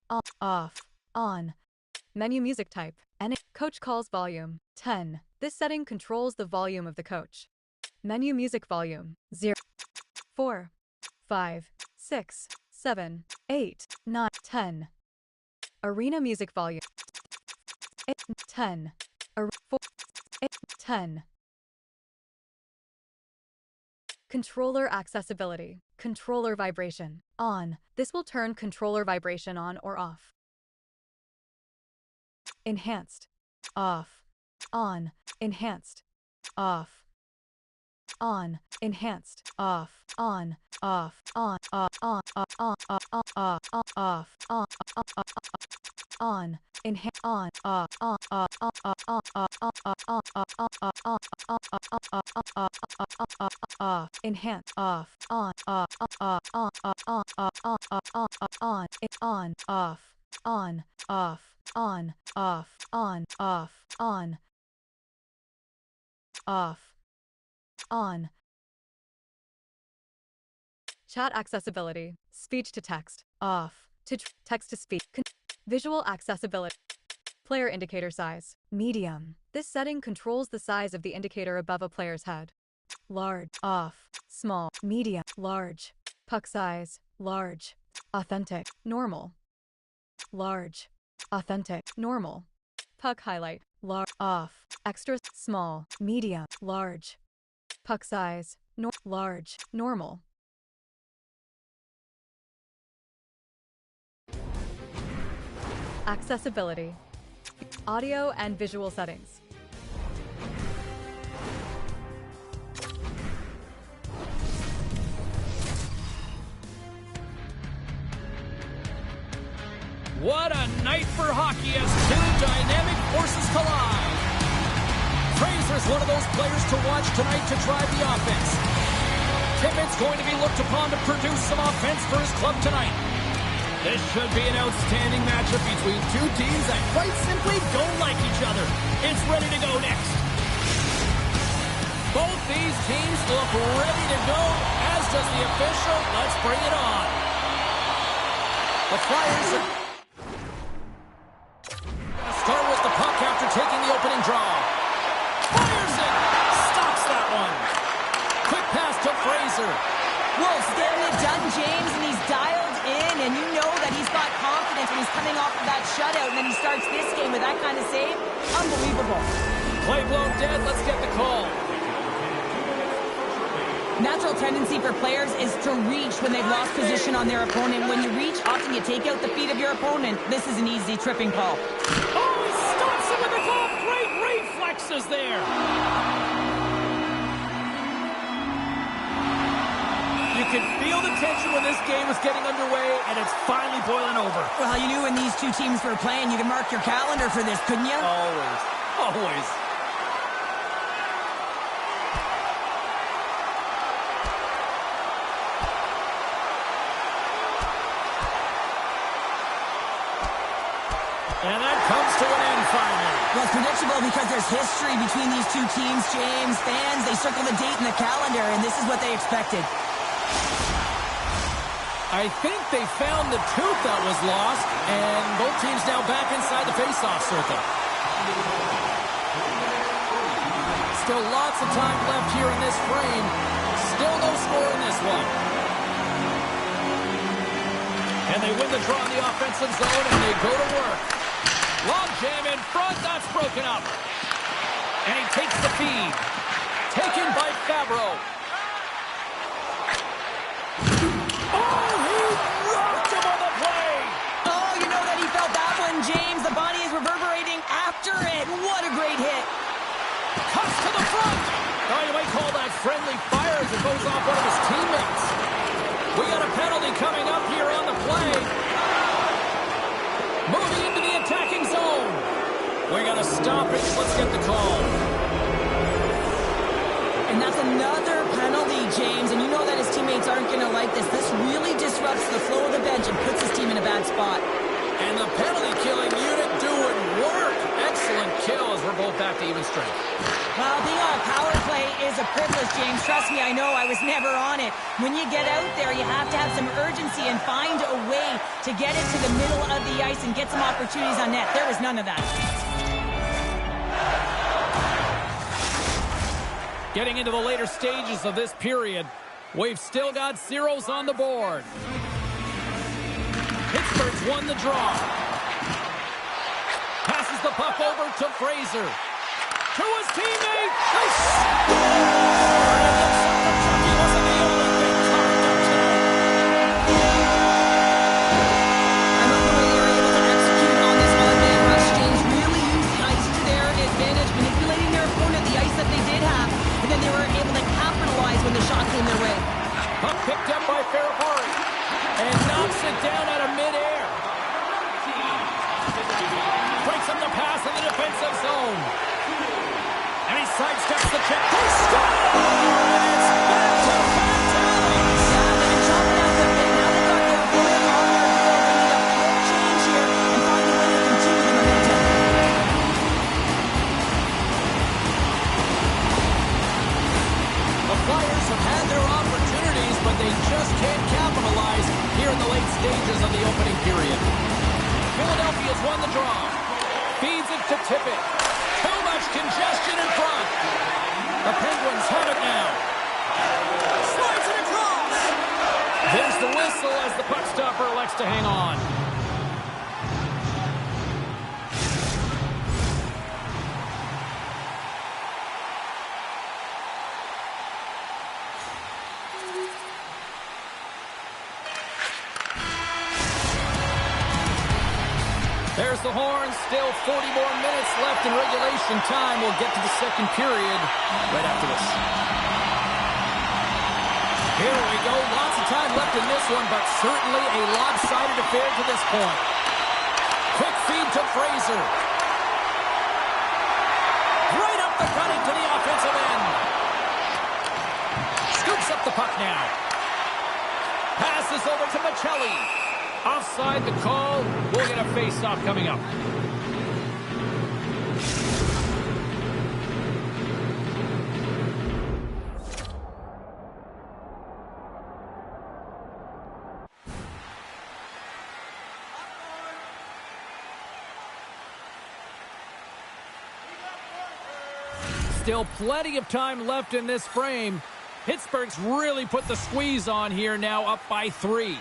off, on. Menu music type, coach calls volume, 10. This setting controls the volume of the coach. Menu music volume, 0, 4, 5, 6, 7, 8, 9, 10. Arena music volume, 10. 4, 8, 10. Controller accessibility, controller vibration, on. This will turn controller vibration on or off. Enhanced, off, on, enhanced, off, on, enhanced, off, on, off, on, off, on, off, on, enhance, on, off, on, off, enhance, off, on, off, on, off, on, off, on, off, on, off, on. Chat accessibility, speech to text, off, to text to speech, visual accessibility. Player indicator size, medium. This setting controls the size of the indicator above a player's head. Large, off, small, medium, large. Puck size, large, authentic, normal. Large, authentic, normal. Puck highlight, large, off, extra, small, medium, large. Puck size, large, normal. Accessibility, audio and visual settings. What a night for hockey as two dynamic forces collide. Fraser's one of those players to watch tonight to drive the offense. Tippett's going to be looked upon to produce some offense for his club tonight. This should be an outstanding matchup between two teams that quite simply don't like each other. It's ready to go next. Both these teams look ready to go, as does the official. Let's bring it on. The Flyers start with the puck after taking the opening draw. Fires it! Stops that one. Quick pass to Fraser. Wolf's getting it done, James, and he's dialed in, and you know that he's got confidence when he's coming off of that shutout, and then he starts this game with that kind of save. Unbelievable. Play blown dead. Let's get the call. Natural tendency for players is to reach when they've lost position on their opponent. When you reach, often you take out the feet of your opponent. This is an easy tripping call. Oh, he stops it with the glove. Great reflexes there. You can feel the tension when this game is getting underway, and it's finally boiling over. Well, you knew when these two teams were playing, you could mark your calendar for this, couldn't you? Always. Always. And that comes to an end finally. Well, it's predictable because there's history between these two teams, James. Fans, they circle the date in the calendar, and this is what they expected. I think they found the tooth that was lost, and both teams now back inside the face-off circle. Still lots of time left here in this frame. Still no score in this one. And they win the draw in the offensive zone, and they go to work. Long jam in front, that's broken up. And he takes the feed. Taken by Fabro. Oh, he rocked him on the play. Oh, you know that he felt that one, James. The body is reverberating after it. What a great hit. Cuts to the front. Oh, you might call that friendly fire as it goes off one of his teammates. We got a penalty coming up here on the play. Moving into the attacking zone. We got to stop it. Let's get the call. And that's another penalty, James. And you know that his teammates aren't going to like this. This really disrupts the flow of the bench and puts his team in a bad spot. And the penalty-killing unit doing work. Excellent kill as we're both back to even strength. Well, being on a power play is a privilege, James. Trust me, I know I was never on it. When you get out there, you have to have some urgency and find a way to get it to the middle of the ice and get some opportunities on net. There was none of that. Getting into the later stages of this period, we've still got zeros on the board. Pittsburgh's won the draw. Passes the puck over to Fraser. To his teammate. He wasn't the only big target up tonight. I love the way they were able to execute on this one-man rush. James really used the ice to their advantage, manipulating their opponent, the ice that they did have, and then they were able to capitalize when the shot came their way. Puck picked up by Ferrapari and knocks it down out of midair. Breaks up the pass in the defensive zone. And he sidesteps the check. He scores! And it's back-to-back ties! Yeah, they've been chopping out the bit. Now they've got their opponent on their heels. They need a quick change here and find a way to continue the momentum. The Flyers have had their opportunities, but they just can't capitalize here in the late stages of the opening period. Philadelphia's won the draw. Feeds it to Tippett. Too much congestion in front. The Penguins have it now. Slides it across. There's the whistle as the puck stopper elects to hang on. There's the horn. Still 40 more minutes left in regulation time. We'll get to the second period right after this. Here we go. Lots of time left in this one, but certainly a lopsided affair to this point. Quick feed to Fraser. Right up the gut into the offensive end. Scoops up the puck now. Passes over to Michelli. Offside the call. We'll get a face-off coming up. Still plenty of time left in this frame. Pittsburgh's really put the squeeze on here, now up by 3.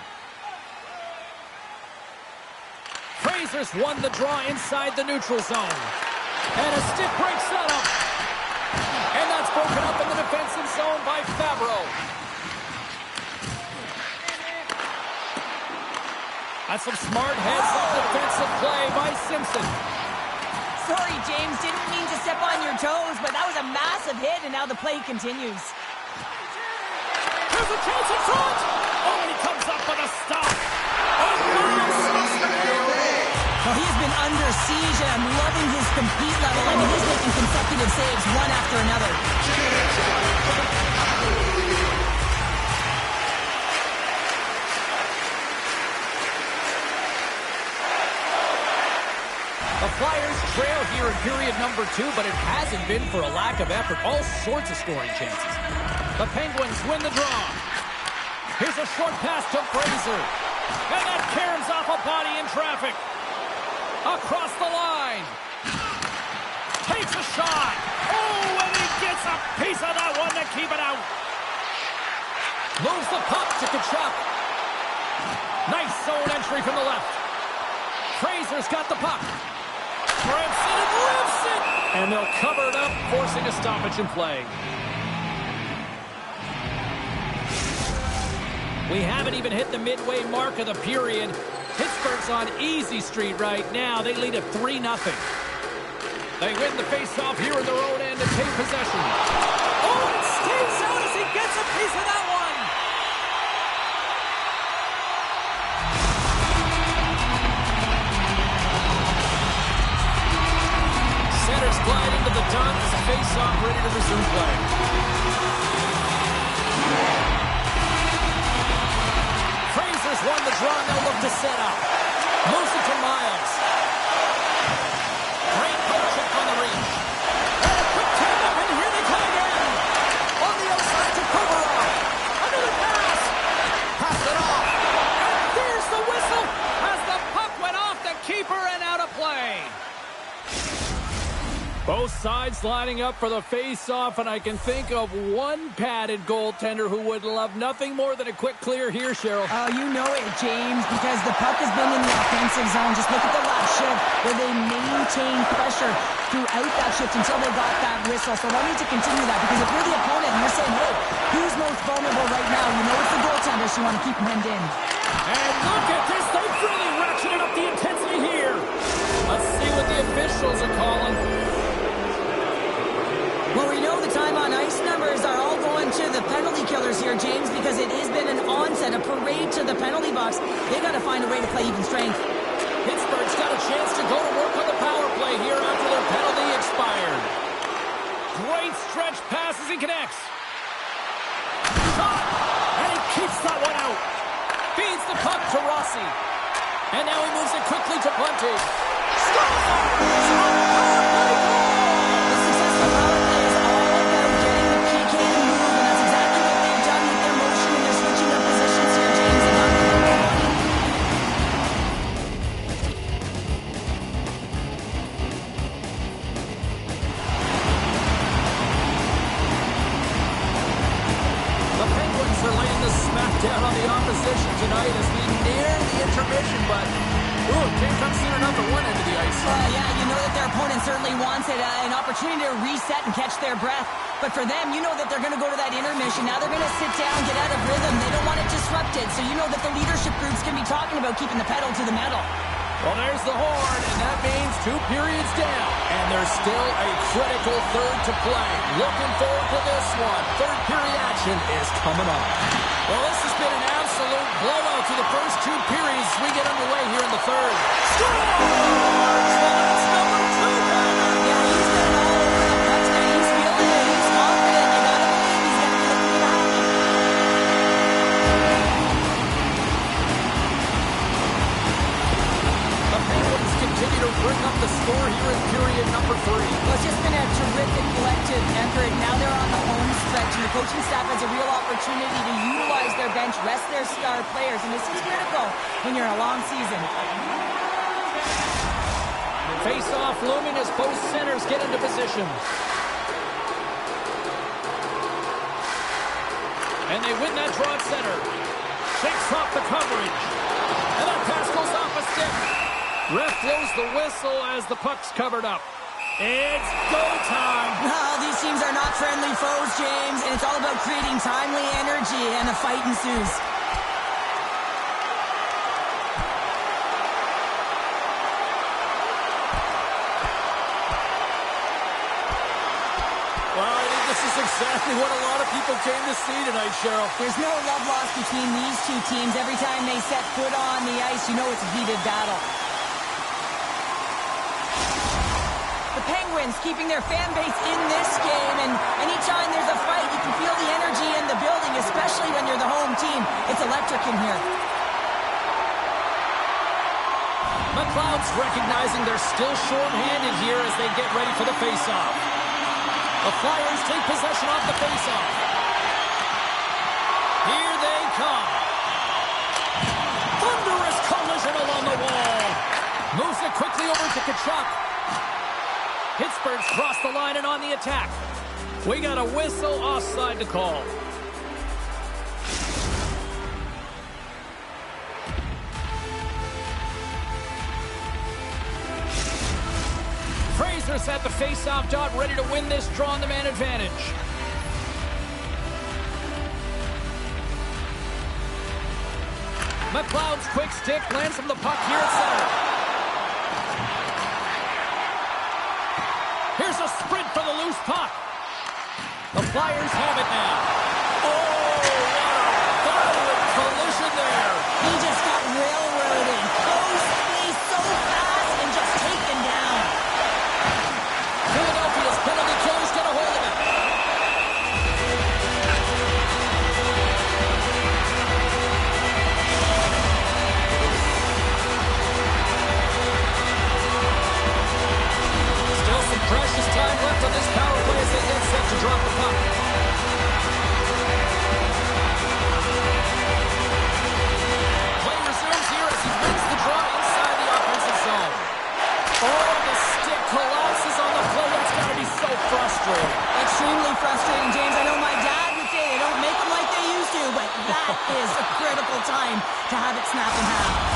Fraser's won the draw inside the neutral zone. And a stick break setup. And that's broken up in the defensive zone by Fabro. That's some smart heads-up defensive play by Simpson. Sorry, James. Didn't mean to step on your toes, but that was a massive hit, and now the play continues. There's a chance in front. Oh, and he comes up with a stop. Well, he has been under siege, and I'm loving his compete level. I mean, he's making consecutive saves one after another. The Flyers trail here in period number 2, but it hasn't been for a lack of effort. All sorts of scoring chances. The Penguins win the draw. Here's a short pass to Fraser. And that caroms off a body in traffic. Across the line. Takes a shot. Oh, and he gets a piece of that one to keep it out. Moves the puck to Tkachuk. Nice zone entry from the left. Fraser's got the puck. Grips it and rips it. And they'll cover it up, forcing a stoppage in play. We haven't even hit the midway mark of the period. Pittsburgh's on easy street right now. They lead at 3-0. They win the faceoff here in their own end and take possession. Oh, it stays out as he gets a piece of that one. Centers glide into the dot as a faceoff ready to resume play. Fraser's won the draw, and they'll look to set up. Moves it to Miles. Great poke check on the reach. And a quick tap, and here they come again. On the outside to Provorov. Another pass. Pass it off. And there's the whistle. Both sides lining up for the face-off, and I can think of one padded goaltender who would love nothing more than a quick clear here, Cheryl. Oh, you know it, James, because the puck has been in the offensive zone. Just look at the last shift where they maintained pressure throughout that shift until they got that whistle. So they'll need to continue that, because if you're the opponent and you're saying, hey, who's most vulnerable right now? You know it's the goaltender, so you want to keep him hemmed in. And look at this. They've really ratcheted up the intensity here. Let's see what the officials are calling. Well, we know the time on ice numbers are all going to the penalty killers here, James, because it has been an onset, a parade to the penalty box. They got to find a way to play even strength. Pittsburgh's got a chance to go to work on the power play here after their penalty expired. Great stretch pass as he connects. Shot! And he keeps that one out. Feeds the puck to Rossi. And now he moves it quickly to Bunting. Down on the opposition tonight as we near the intermission, but can't come soon enough at one end of the ice. Yeah, you know that their opponent certainly wants it, an opportunity to reset and catch their breath. But for them, you know that they're going to go to that intermission. Now they're going to sit down, get out of rhythm. They don't want it disrupted. So you know that the leadership group's going to be talking about keeping the pedal to the metal. Well, there's the horn, and that means 2 periods down. And there's still a critical third to play. Looking forward to this one. Third period action is coming on. Well, this has been an absolute blowout to the first 2 periods as we get underway here in the third. Scores! Well, that's number 2, Connor. Yeah, he's been all over the pucks, man. He's feeling it. He's confident. You gotta believe he's going to be looking to happen. The Penguins continue to bring up the score here in period number 3. Well, it's just been a terrific collective effort. Now they're on the home stretch, and the coaching staff has a real opportunity to utilize their bench, rest their star players, and this is critical when you're in a long season. Face-off looming as both centers get into position. And they win that draw at center. Shakes off the coverage. And that pass goes off a stick. Ref blows the whistle as the puck's covered up. It's go time. Well, these teams are not friendly foes, James, and it's all about creating timely energy, and a fight ensues. Well, I think this is exactly what a lot of people came to see tonight, Cheryl. There's no love lost between these two teams. Every time they set foot on the ice, you know it's a heated battle. The Penguins keeping their fan base in this game, and anytime there's a fight, you can feel the energy in the building, especially when you're the home team. It's electric in here. McLeod's recognizing they're still short-handed here as they get ready for the face-off. The Flyers take possession off the face-off. Here they come. Thunderous collision along the wall. Moves it quickly over to Tkachuk. Pittsburgh's crossed the line and on the attack. We got a whistle offside to call. Fraser's at the face-off dot, ready to win this draw on the man advantage. McLeod's quick stick lands from the puck here at center. Here's a sprint for the loose puck. The Flyers have it now. Oh, what a violent collision there. He just got railroaded. Close space so fast and just taken down. Philadelphia's penalty killer's get a hold of it. Still some precious time left on this power play as they get set to drop the puck. to have it snap in half.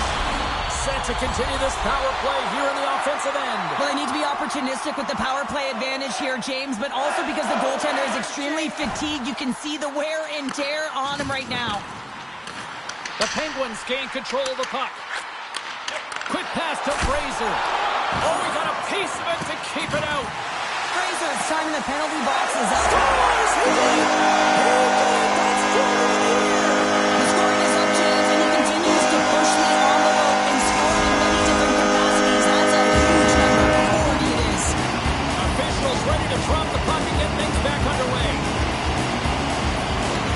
Set to continue this power play here in the offensive end. Well, they need to be opportunistic with the power play advantage here, James, but also because the goaltender is extremely fatigued. You can see the wear and tear on him right now. The Penguins gain control of the puck. Quick pass to Fraser. Oh, we got a piece of it to keep it out. Fraser, it's time in the penalty box is up. Scores! He did! That's good! The scoring is up, James, and he continues to push the envelope and score in many different capacities. That's a huge number. 40 it is. Officials ready to drop the puck and get things back underway.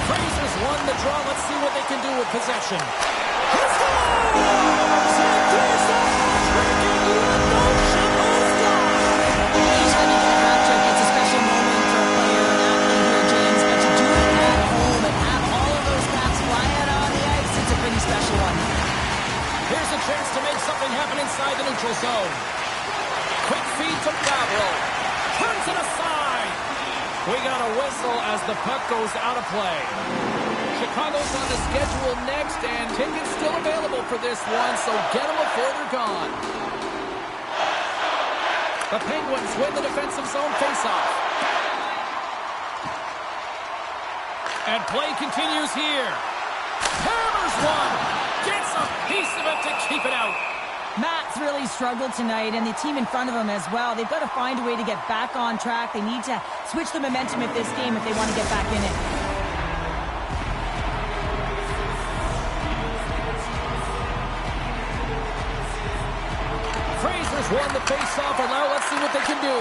Fraser's won the draw. Let's see what they can do with possession. He scores! And there's a hat-trick in emotional style. Anytime you get a hat trick, it's a special moment for a player and athlete here, James. But to do it at home and have all of those caps fly out on the ice, it's a pretty special one. Here's a chance to make something happen inside the neutral zone. Quick feed to Favreau. Turns it aside. We got a whistle as the puck goes out of play. Chicago's on the schedule next, and tickets still available for this one, so get them before they're gone. The Penguins win the defensive zone faceoff. And play continues here. Hammers one. Gets a piece of it to keep it out. Matt's really struggled tonight, and the team in front of him as well. They've got to find a way to get back on track. They need to switch the momentum of this game if they want to get back in it. Fraser's won the face-off, and now let's see what they can do.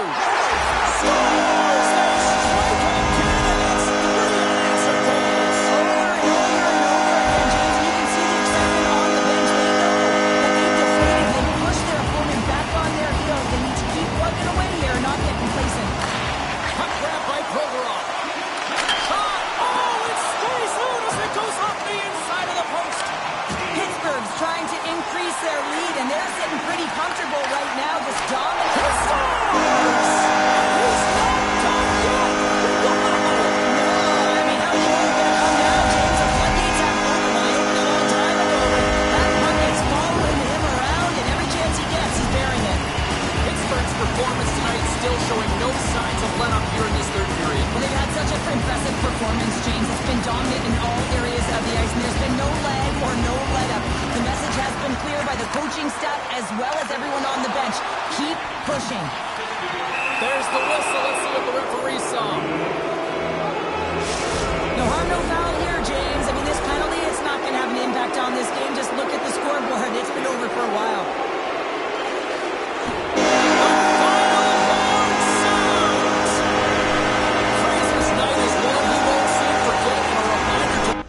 Scores! They strike it again, and it's 3 unanswered goals. Over and over and over again, James, and you can see the excitement on the bench. They know that they've deflated. They've pushed their opponent back on their heels. They need to keep plugging away here and not get complacent. Puck grab by Provorov. Shot! Oh, it stays out as it goes off the inside of the post. Pittsburgh's trying to increase their lead, and they're sitting pretty comfortable right now, just dominating. Scores! He's not done yet. Wow! No, I mean, how are you going to come down, James? The floodgates have opened wide open a long time ago, but that puck is following him around, and every chance he gets, he's bearing it. Pittsburgh's performance tonight still showing no signs of let-up here in this third period. Well, they've had such an impressive performance, James. It's been dominant in all areas of the ice, and there's been no lag or no let-up. The message has been clear by the coaching staff as well as everyone on the bench. Keep pushing. There's the whistle. Let's see what the referee saw. No harm, no foul here, James. I mean, this penalty, it's not going to have an impact on this game. Just look at the scoreboard. It's been over for a while. Fraser's night is one he won't soon forget, and a reminder to...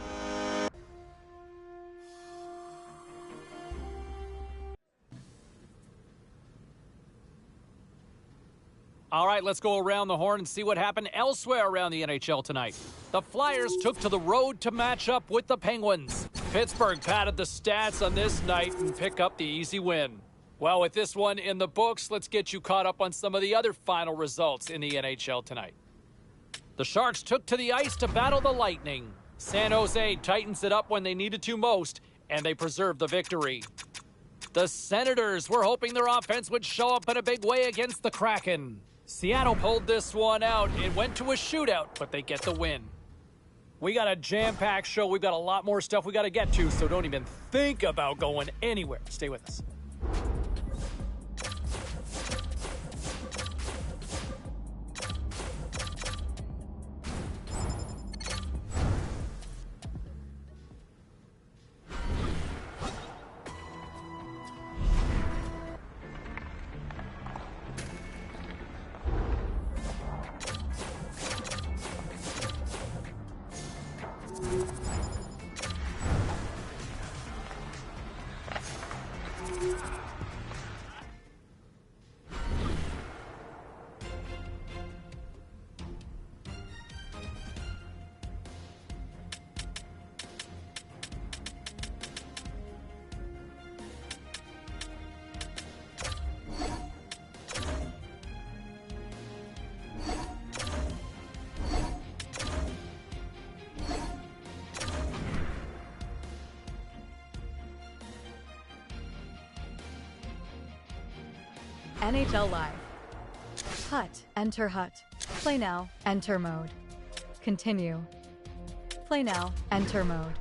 All right, let's go around the horn and see what happened elsewhere around the NHL tonight. The Flyers took to the road to match up with the Penguins. Pittsburgh padded the stats on this night and pick up the easy win. Well, with this one in the books, let's get you caught up on some of the other final results in the NHL tonight. The Sharks took to the ice to battle the Lightning. San Jose tightens it up when they needed to most, and they preserved the victory. The Senators were hoping their offense would show up in a big way against the Kraken. Seattle pulled this one out. It went to a shootout, but they get the win. We got a jam-packed show. We've got a lot more stuff we got to get to, so don't even think about going anywhere. Stay with us. NHL Live. Hut. Enter Hut. Play now. Enter mode. Continue. Play now. Enter mode.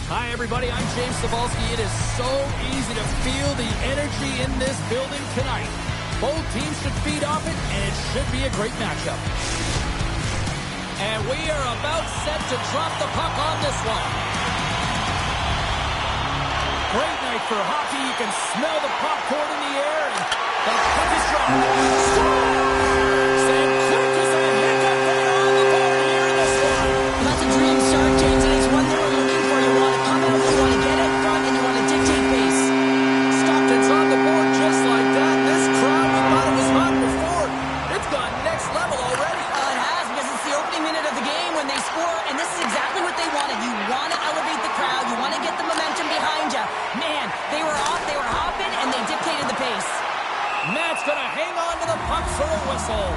Hi, everybody. I'm James Cybulski. It is so easy to feel the energy in this building tonight. Both teams should feed off it, and it should be a great matchup. And we are about set to drop the puck on this one. Great night for hockey. You can smell the popcorn in the air, and the puck is dropped. Scores! And quick as a hiccup there on the board here in this one. That's a dream start, James, and it's one they were looking for. You want to come out, you want to get it front, and you want to dictate pace. Stockton's on the board just like that. This crowd, we thought it was hot before. It's gone next level already. It has, because it's the opening minute of the game when they score, and this is exactly what they wanted. You want to elevate the crowd. You want to get the momentum behind you. Man, they were off, they were hopping, and they dictated the pace. Matt's going to hang on to the puck for a whistle.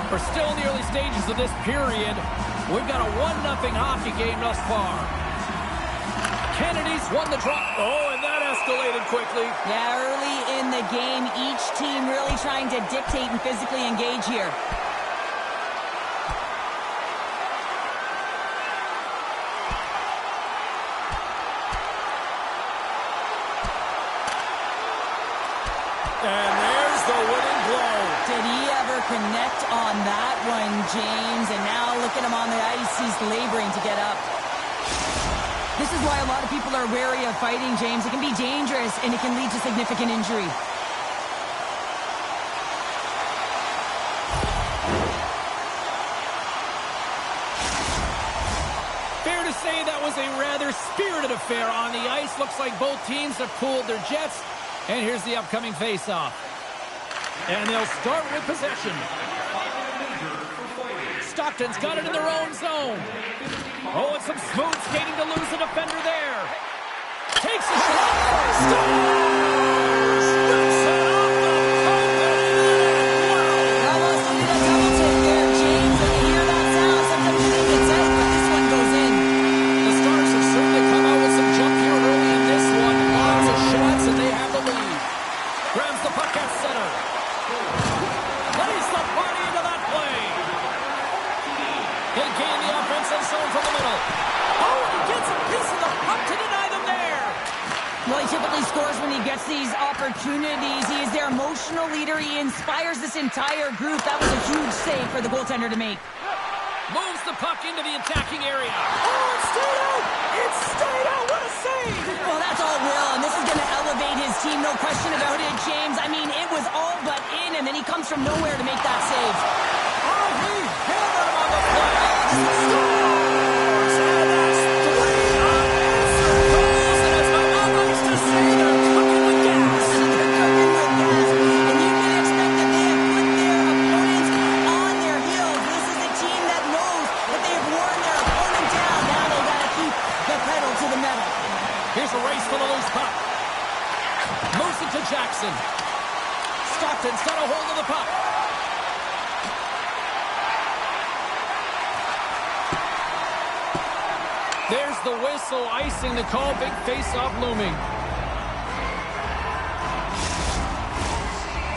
We're still in the early stages of this period. We've got a 1-0 hockey game thus far. Kennedy's won the draw. Oh, and that escalated quickly. Yeah, early in the game, each team really trying to dictate and physically engage here. And there's the winning blow. Did he ever connect on that one, James? And now look at him on the ice. He's laboring to get up. This is why a lot of people are wary of fighting, James. It can be dangerous, and it can lead to significant injury. Fair to say that was a rather spirited affair on the ice. Looks like both teams have cooled their jets. And here's the upcoming face-off. And they'll start with possession. Stockton's got it in their own zone. Oh, and some smooth skating to lose the defender there. Takes a shot. Scores! Rips it off the puck. Wow! Almost did a double take there, James. When you hear that sound, sometimes you think it's out, but this one goes in. The Stars have certainly come out with some jump here early in this one. Lots of shots, and they have the lead. Grabs the puck at center. Lays the party into that play. They gain the offensive zone from the middle. Oh, he gets a piece of the puck to deny them there. Well, he typically scores when he gets these opportunities. He is their emotional leader. He inspires this entire group. That was a huge save for the goaltender to make. Moves the puck into the attacking area. Oh, it stayed out! It stayed out! What a save! Well, that's all Will, and this is going to elevate his team, no question about it, James. I mean, it was all but in, and then he comes from nowhere to make that save. Oh, he hammered him on the play. Scores! And that's 3 unanswered goals, and as my mom likes to say, they're cooking with gas. They're cooking with gas, and you can expect that they have put their opponents on their heels. This is a team that knows that they've worn their opponent down. Now they got to keep the pedal to the metal. Here's a race for the loose puck. Moves it to Jackson. Stockton's got a hold of the puck. There's the whistle, icing the call. Big face-off looming.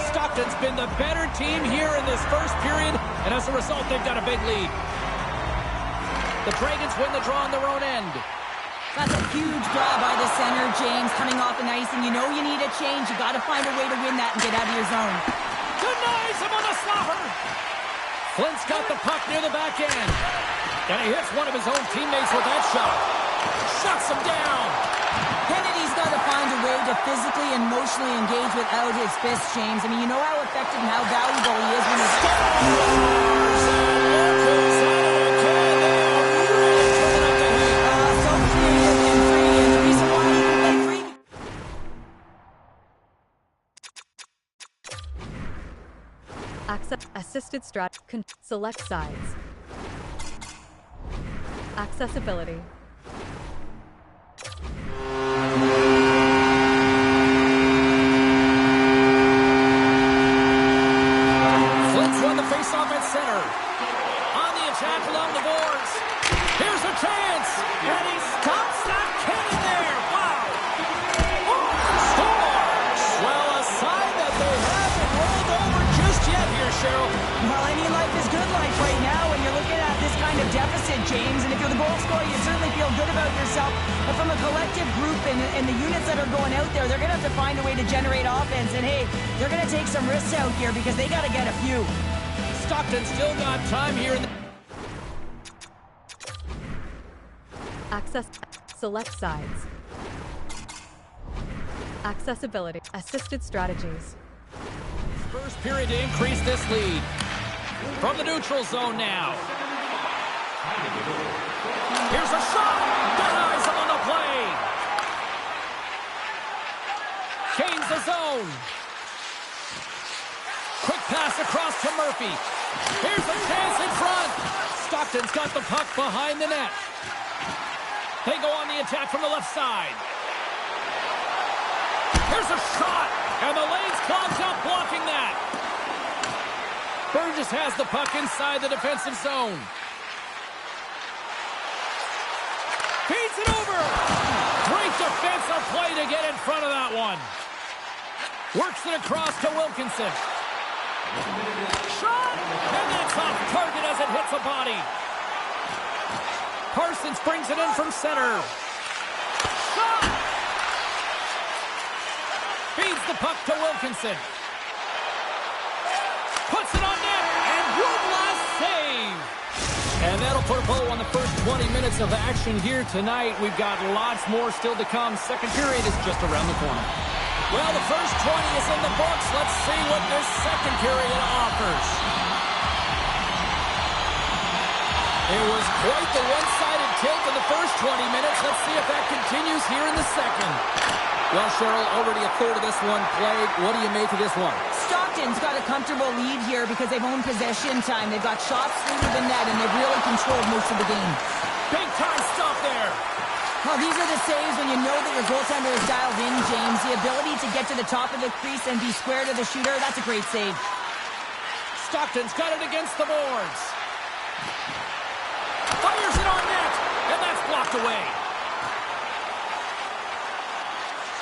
Stockton's been the better team here in this first period, and as a result, they've got a big lead. The Dragons win the draw on their own end. That's a huge draw by the center, James, coming off an ice, and you know you need a change. You got to find a way to win that and get out of your zone. Denies him on the slapper. Flint's got the puck near the back end. And he hits one of his own teammates with that shot. Shuts him down. physically and emotionally engage without his fists, James. I mean, you know how effective and how valuable he is when he's... So creative and free, and the reason why he can play free... Assisted strat. Select sides. Accessibility. Flint's won the faceoff at center. On the attack along the boards. Here's a chance. And he stops that cannon there. Wow. Oh, scores. Well, a sign that they haven't rolled over just yet here, Cheryl. Well, I mean, life is good life right now when you're looking at this kind of deficit, James. And if you're the goal scorer, you certainly feel good about yourself. But from a collective group and the units that are going out there, they're going to have to find a way to generate offense. And, hey, they're going to take some risks out here because they got to get a few. Stockton still got time here in the... Select sides. Accessibility. Assisted strategies. First period to increase this lead. From the neutral zone now. Here's a shot. Denies him on the play. Gains the zone. Quick pass across to Murphy. Here's a chance in front. Stockton's got the puck behind the net. They go on the attack from the left side. Here's a shot. And the lane's clogged up blocking that. Burgess has the puck inside the defensive zone. Feeds it over. Great defensive play to get in front of that one. Works it across to Wilkinson. Shot! And that's off target as it hits a body. Parsons brings it in from center. Shot! Feeds the puck to Wilkinson. Puts it on net, and one last save. And that'll put a bow on the first 20 minutes of action here tonight. We've got lots more still to come. Second period is just around the corner. Well, the first 20 is in the books. Let's see what this second period offers. It was quite the one-sided tilt in the first 20 minutes. Let's see if that continues here in the second. Well, Cheryl, already a third of this one played. What do you make of this one? Stockton's got a comfortable lead here because they've owned possession time. They've got shots through the net, and they've really controlled most of the game. Big time stop there. Well, these are the saves when you know that your goaltender is dialed in, James. The ability to get to the top of the crease and be square to the shooter, that's a great save. Stockton's got it against the boards. Fires it on net, and that's blocked away.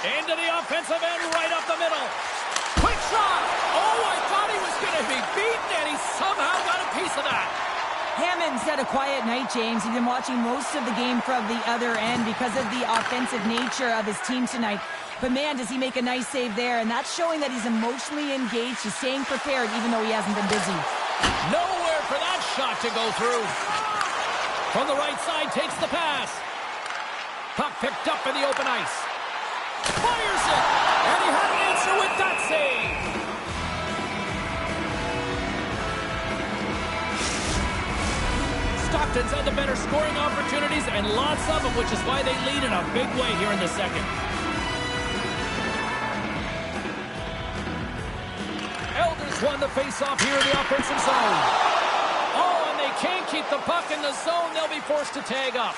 Into the offensive end, right up the middle. Quick shot! Oh, I thought he was going to be beaten, and he somehow got a piece of that. Hammond's had a quiet night, James. He's been watching most of the game from the other end because of the offensive nature of his team tonight. But, man, does he make a nice save there, and that's showing that he's emotionally engaged. He's staying prepared, even though he hasn't been busy. Nowhere for that shot to go through. From the right side, takes the pass. Puck picked up in the open ice. Fires it! And he had an answer with that save! Stockton's had the better scoring opportunities and lots of them, which is why they lead in a big way here in the second. Elders won the face-off here in the offensive zone. Oh, and they can't keep the puck in the zone. They'll be forced to tag up.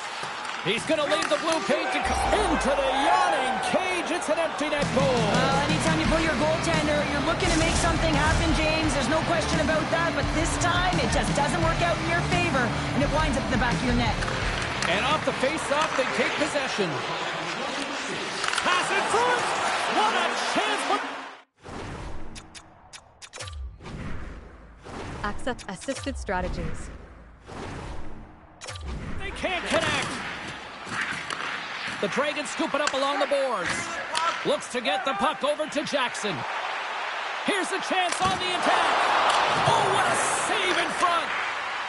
He's going to leave the blue paint to come into the yawning cage. It's an empty net goal. Anytime you put your goaltender, you're looking to make something happen, James. There's no question about that. But this time, it just doesn't work out in your favor, and it winds up in the back of your net. And off the face-off, they take possession. Pass it through. What a chance for... Accept assisted strategies. They can't connect. The Dragons scoop it up along the boards. Looks to get the puck over to Jackson. Here's a chance on the attack. Oh, what a save in front.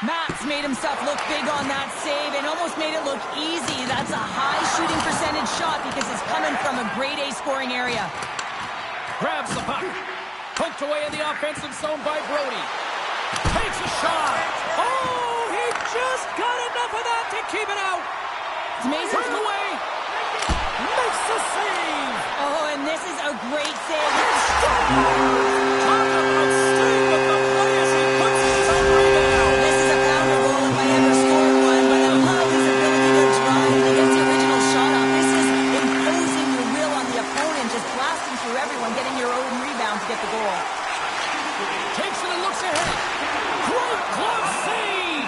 Max made himself look big on that save and almost made it look easy. That's a high shooting percentage shot because it's coming from a grade A scoring area. Grabs the puck. Poked away in the offensive zone by Brody. Takes a shot. Oh, he just got enough of that to keep it out. It's amazing. Turns away. Makes the save. Oh, and this is a great save. Talk about staying with the play as he puts in his own rebound. This is a pounder goal if I ever scored one, but I love his ability to drive and get the original shot off. This is imposing your will on the opponent, just blasting through everyone, getting your own rebound to get the goal. Takes it and looks ahead. Great glove save.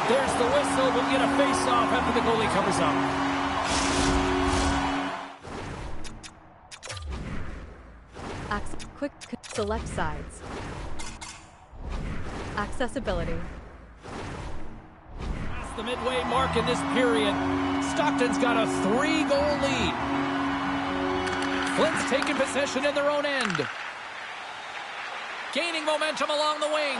There's the whistle. We'll get a face-off after the goalie covers up. Quick select sides. Accessibility. Past the midway mark in this period, Stockton's got a 3-goal lead. Flint's taking possession in their own end. Gaining momentum along the wing.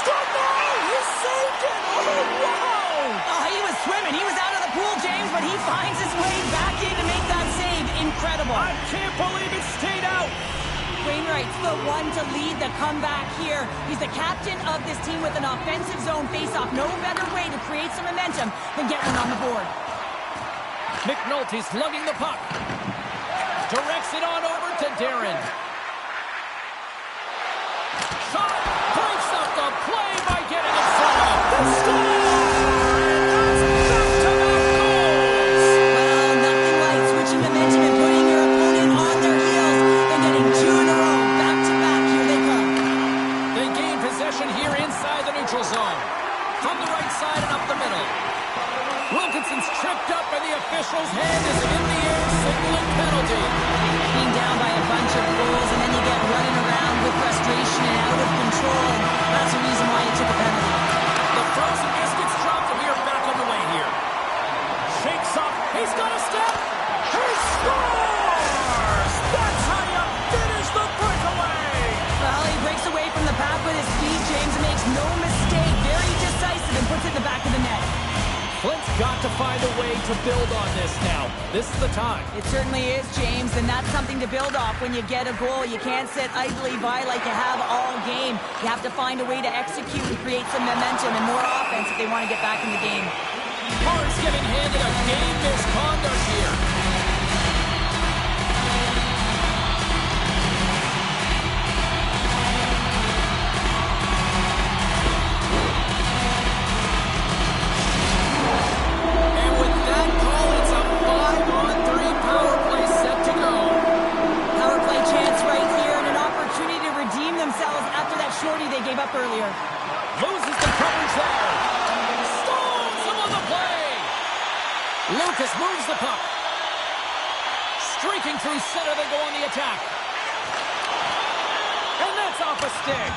Stockton! He saved it! Oh, wow! Oh, he was swimming. He was out of the pool, James, but he finds his way back in to make that save. Incredible. I can't believe it stayed out. Wainwright's the one to lead the comeback here. He's the captain of this team with an offensive zone faceoff. No better way to create some momentum than get one on the board. McNulty's lugging the puck. Directs it on over to Darren. Shot! Breaks up the play by getting in front of him. The score! Zone. From the right side and up the middle. Wilkinson's tripped up and the official's hand is in the air, signaling penalty. Being down by a bunch of goals and then you get running around with frustration and out of control. And that's the reason why you took a penalty. The frozen biscuits dropped and we are back on the way here. Shakes up. He's got a step. He scores! That's how you finish the breakaway. Well, he breaks away from the pack with his feet, James, and makes no mistake. Very decisive and puts it in the back of the net. Flint's got to find a way to build on this now. This is the time. It certainly is, James, and that's something to build off when you get a goal. You can't sit idly by like you have all game. You have to find a way to execute and create some momentum and more offense if they want to get back in the game. Carr's getting handed a game misconduct here. Shorty they gave up earlier. Loses the coverage there. Stalls him on the play. Lucas moves the puck. Streaking through center, they go on the attack. And that's off a stick.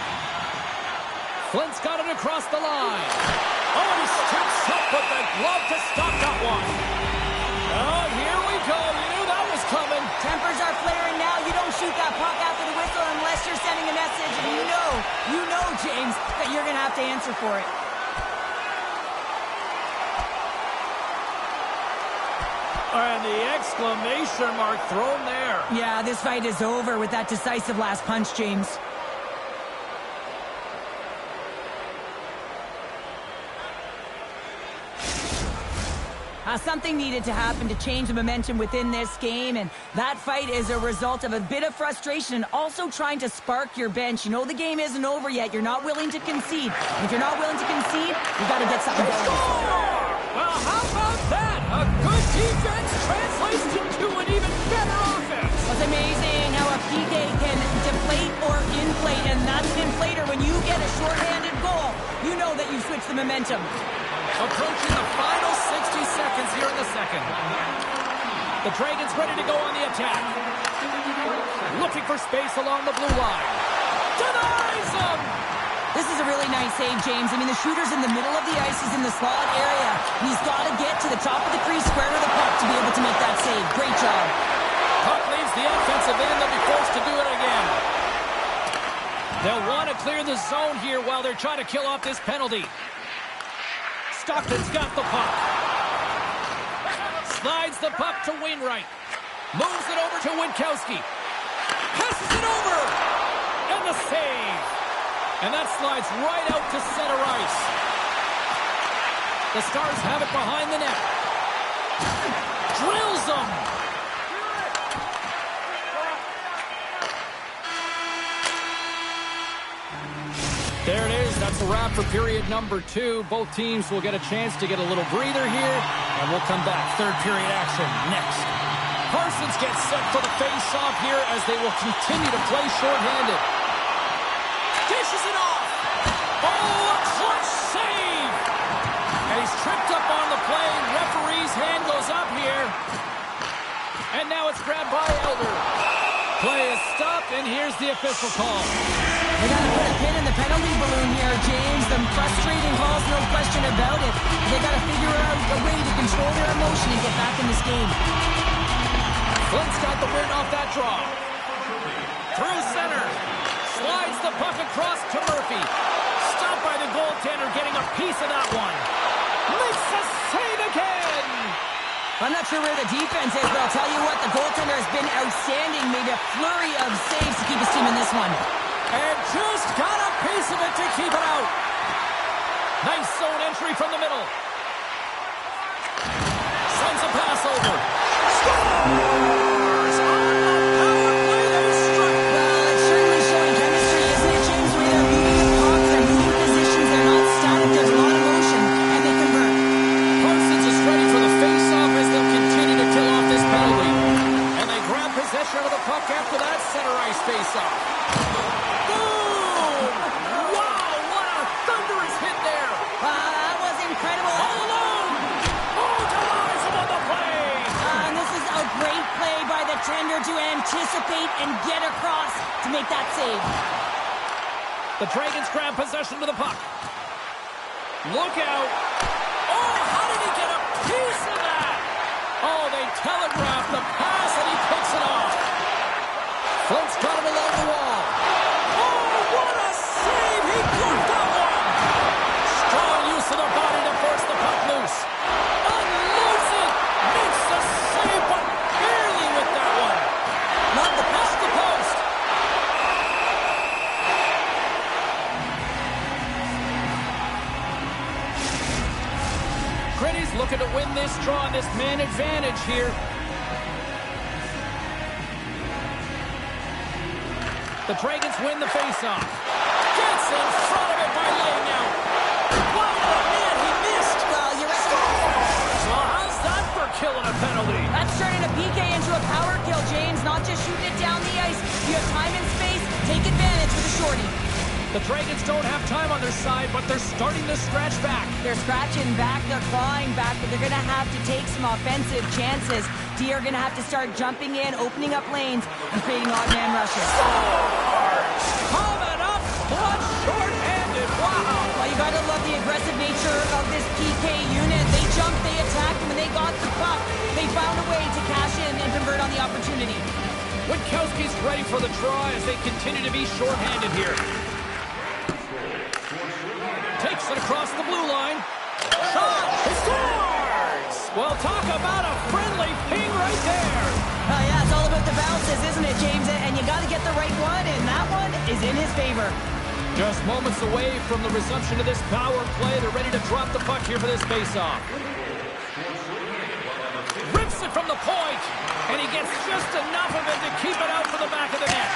Flint's got it across the line. Oh, he steps up with the glove to stop that one. Oh, here we go. You knew that was coming. Tempers are flaring now. You don't shoot that puck after the whistle unless you're sending a message. And you know, James, that you're going to have to answer for it. And the exclamation mark thrown there. Yeah, this fight is over with that decisive last punch, James. Something needed to happen to change the momentum within this game, and that fight is a result of a bit of frustration and also trying to spark your bench. You know the game isn't over yet. You're not willing to concede. If you're not willing to concede, you've got to get something going. Well, how about that? A good defense translates into an even better offense. It's amazing how a PK can deflate or inflate, and that's an inflator. When you get a shorthanded goal, you know that you switch the momentum. Approaching the final 60 seconds here in the second. The Dragons ready to go on the attack. Looking for space along the blue line. Denies him! This is a really nice save, James. I mean, the shooter's in the middle of the ice. He's in the slot area. And he's got to get to the top of the crease, square to the puck to be able to make that save. Great job. Puck leaves the offensive end. They'll be forced to do it again. They'll want to clear the zone here while they're trying to kill off this penalty. Stockton's got the puck. Slides the puck to Wainwright. Moves it over to Witkowski. Passes it over. And the save. And that slides right out to center ice. The Stars have it behind the net. Drills them. There it is. That's a wrap for period number 2. Both teams will get a chance to get a little breather here, and we'll come back. Third period action next. Parsons gets set for the face-off here as they will continue to play shorthanded. Dishes it off. Oh, a clutch save. And he's tripped up on the play. Referee's hand goes up here. And now it's grabbed by Elder. Play is stopped, and here's the official call. They got to put a pin in the penalty balloon here, James. The frustrating calls, no question about it. They got to figure out a way to control their emotion and get back in this game. Flint's got the win off that draw. Through center. Slides the puck across to Murphy. Stopped by the goaltender, getting a piece of that one. Makes a save again. I'm not sure where the defense is, but I'll tell you what, the goaltender has been outstanding. Made a flurry of saves to keep his team in this one. And just got a piece of it to keep it out. Nice zone entry from the middle. Sends a pass over. Scores! On the power play, they struck. Well, it's certainly showing chemistry, isn't it, James? Where they're moving the puck, they're moving positions, they're not static, there's a lot of motion, and they convert. Parsons is ready for the face-off as they'll continue to kill off this penalty. And they grab possession of the puck after that center ice face-off. Boom! Wow, what a thunderous hit there! That was incredible. All alone! Oh, Deliza on the play! And this is a great play by the tender to anticipate and get across to make that save. The Dragons grab possession to the puck. Look out! Oh, how did he get a piece of that? Oh, they telegraphed the pass and he picks it off. Flint's got him along the wall. Oh, what a save! He blocked that one! Strong use of the body to force the puck loose. Unloads it! Makes the save, but barely with that one. Not the pass to the post. Gritty's looking to win this draw, this man advantage here. The Dragons win the faceoff. Gets in front of it by laying out. Wow, man, he missed. Well, you're right. Scores! Well, how's that for killing a penalty? That's turning a PK into a power kill, James. Not just shooting it down the ice. You have time and space. Take advantage with a shorty. The Dragons don't have time on their side, but they're starting to scratch back. They're scratching back, they're clawing back, but they're going to have to take some offensive chances. D are going to have to start jumping in, opening up lanes, and creating odd man rushes. Scores! Coming up, blood short-handed. Wow! Well, you got to love the aggressive nature of this PK unit. They jumped, they attacked, and when they got the puck, they found a way to cash in and convert on the opportunity. Witkowski's ready for the draw as they continue to be short-handed here. Takes it across the blue line. Shot! Scores! Well, talk about a friendly ping right there. Yeah, it's all about the bounces, isn't it, James? And you got to get the right one, and that one is in his favor. Just moments away from the resumption of this power play. They're ready to drop the puck here for this faceoff. Rips it from the point, and he gets just enough of it to keep it out for the back of the net.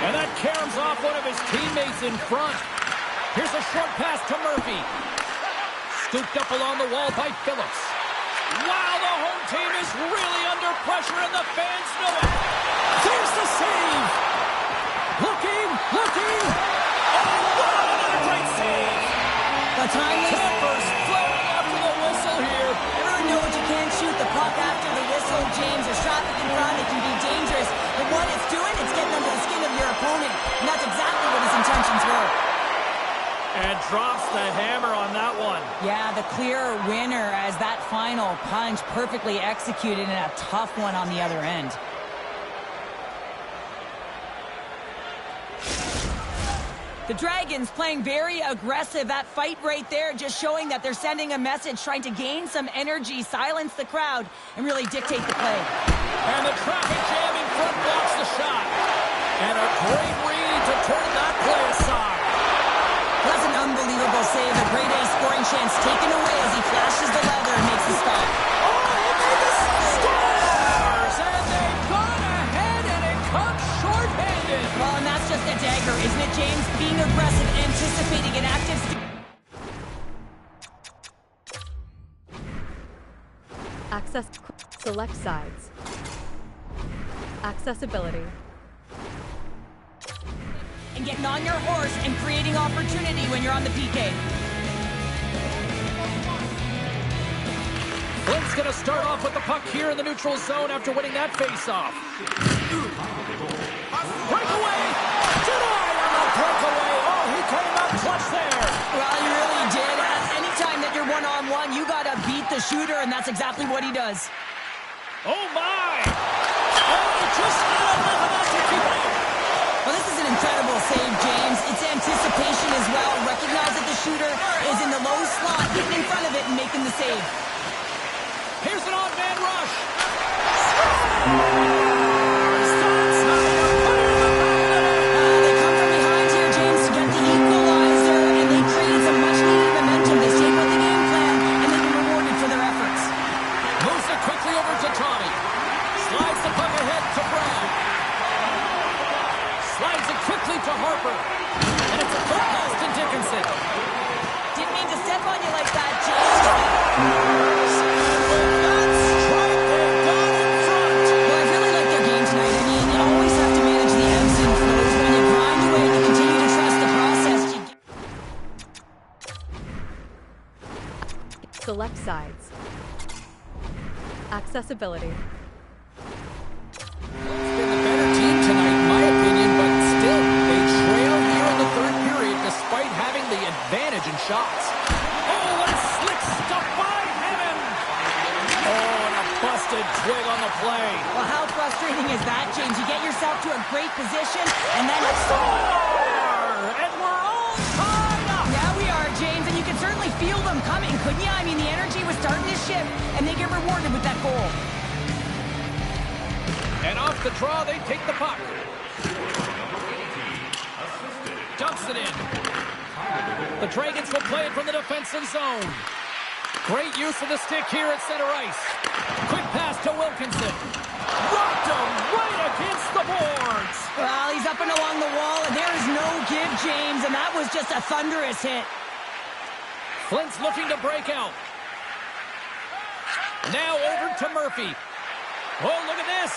And that caroms off one of his teammates in front. Here's a short pass to Murphy. Scooped up along the wall by Phillips. Wow, the home team is really under pressure, and the fans know it. There's the save. Looking. Oh, what another great save. The timely... Timbers floating after the whistle here. Never know what you can't shoot the puck after the whistle, James. There's traffic in front, it can be dangerous. But what it's doing, it's getting under the skin of your opponent. And that's exactly what his intentions were. And drops the hammer on that one. Yeah, the clear winner as that final punch perfectly executed and a tough one on the other end. The Dragons playing very aggressive. That fight right there just showing that they're sending a message, trying to gain some energy, silence the crowd, and really dictate the play. And the traffic jam in front blocks the shot. And a great read to turn that play aside. That's an unbelievable save. A grade A scoring chance taken away as he flashes the leather and makes the stop. Scores! And they've gone ahead, and it comes shorthanded. Well, and that's just a dagger, isn't it, James? Being aggressive, anticipating an active... Access. Select sides. Accessibility. And getting on your horse and creating opportunity when you're on the PK. Flint's going to start off with the puck here in the neutral zone after winning that face-off. Breakaway! Denied on the breakaway! Oh, he came up clutch there! Well, he really did. Anytime that you're one-on-one, you got to beat the shooter, and that's exactly what he does. Oh, my! Oh, just not enough of that to keep it out! Well, this is an incredible save, James. It's anticipation as well. Recognize that the shooter is in the low slot, getting in front of it and making the save. Here's an odd man rush. They come from behind here, James, to get the equalizer, and they create some much-needed momentum. They stay with the game plan, and they've been rewarded for their efforts. Moves it quickly over to Tommy. Slides the puck ahead to Brown. Slides it quickly to Harper. And it's a quick pass to Dickinson. Didn't mean to step on you like that, James. Select sides. Accessibility. It's been the better team tonight, in my opinion, but still, they trail here in the third period despite having the advantage in shots. Oh, what a slick stuff by him! Oh, and a busted twig on the play. Well, how frustrating is that, James? You get yourself to a great position, and then... And we're all tied up! Yeah, we are, James, and you can certainly feel them coming, couldn't you? I mean, the energy was starting to shift, and they get rewarded with that goal. And off the draw, they take the puck. Dumps it in. The Dragons will play it from the defensive zone. Great use of the stick here at center ice. Quick pass to Wilkinson. Rocked him right against the boards. Well, he's up and along the wall, and there is no give, James, and that was just a thunderous hit. Flint's looking to break out. Now over to Murphy. Oh, look at this.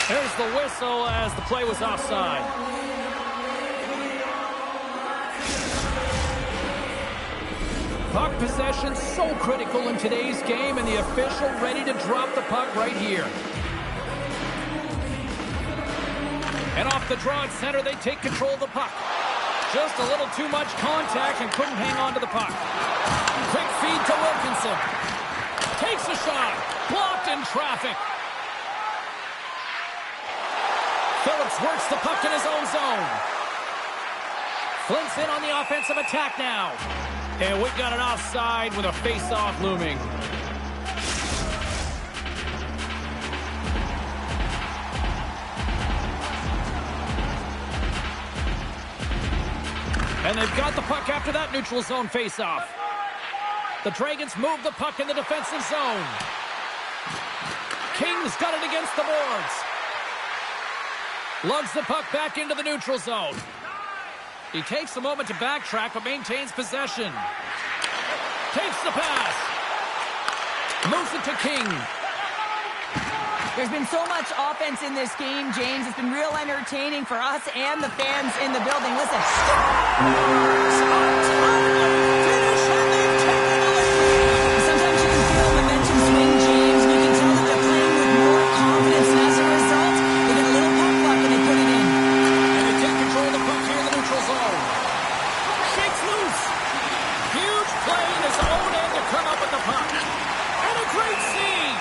There's the whistle as the play was offside. Puck possession so critical in today's game, and the official ready to drop the puck right here. And off the draw at center, they take control of the puck. Just a little too much contact and couldn't hang on to the puck. Quick feed to Wilkinson. Takes a shot. Blocked in traffic. Phillips works the puck in his own zone. Flint's in on the offensive attack now. And we've got an offside with a face-off looming. And they've got the puck after that neutral zone face-off. The Dragons move the puck in the defensive zone. King's got it against the boards. Lugs the puck back into the neutral zone. He takes a moment to backtrack, but maintains possession. Takes the pass. Moves it to King. There's been so much offense in this game, James. It's been real entertaining for us and the fans in the building. Listen. Sometimes you can feel momentum swing, James, and you can tell that they're playing with more confidence, and as a result, they get a little puck luck and they put it in. And they take control of the puck here in the neutral zone. Shakes loose. Huge play in his own end to come up with the puck. And a great save.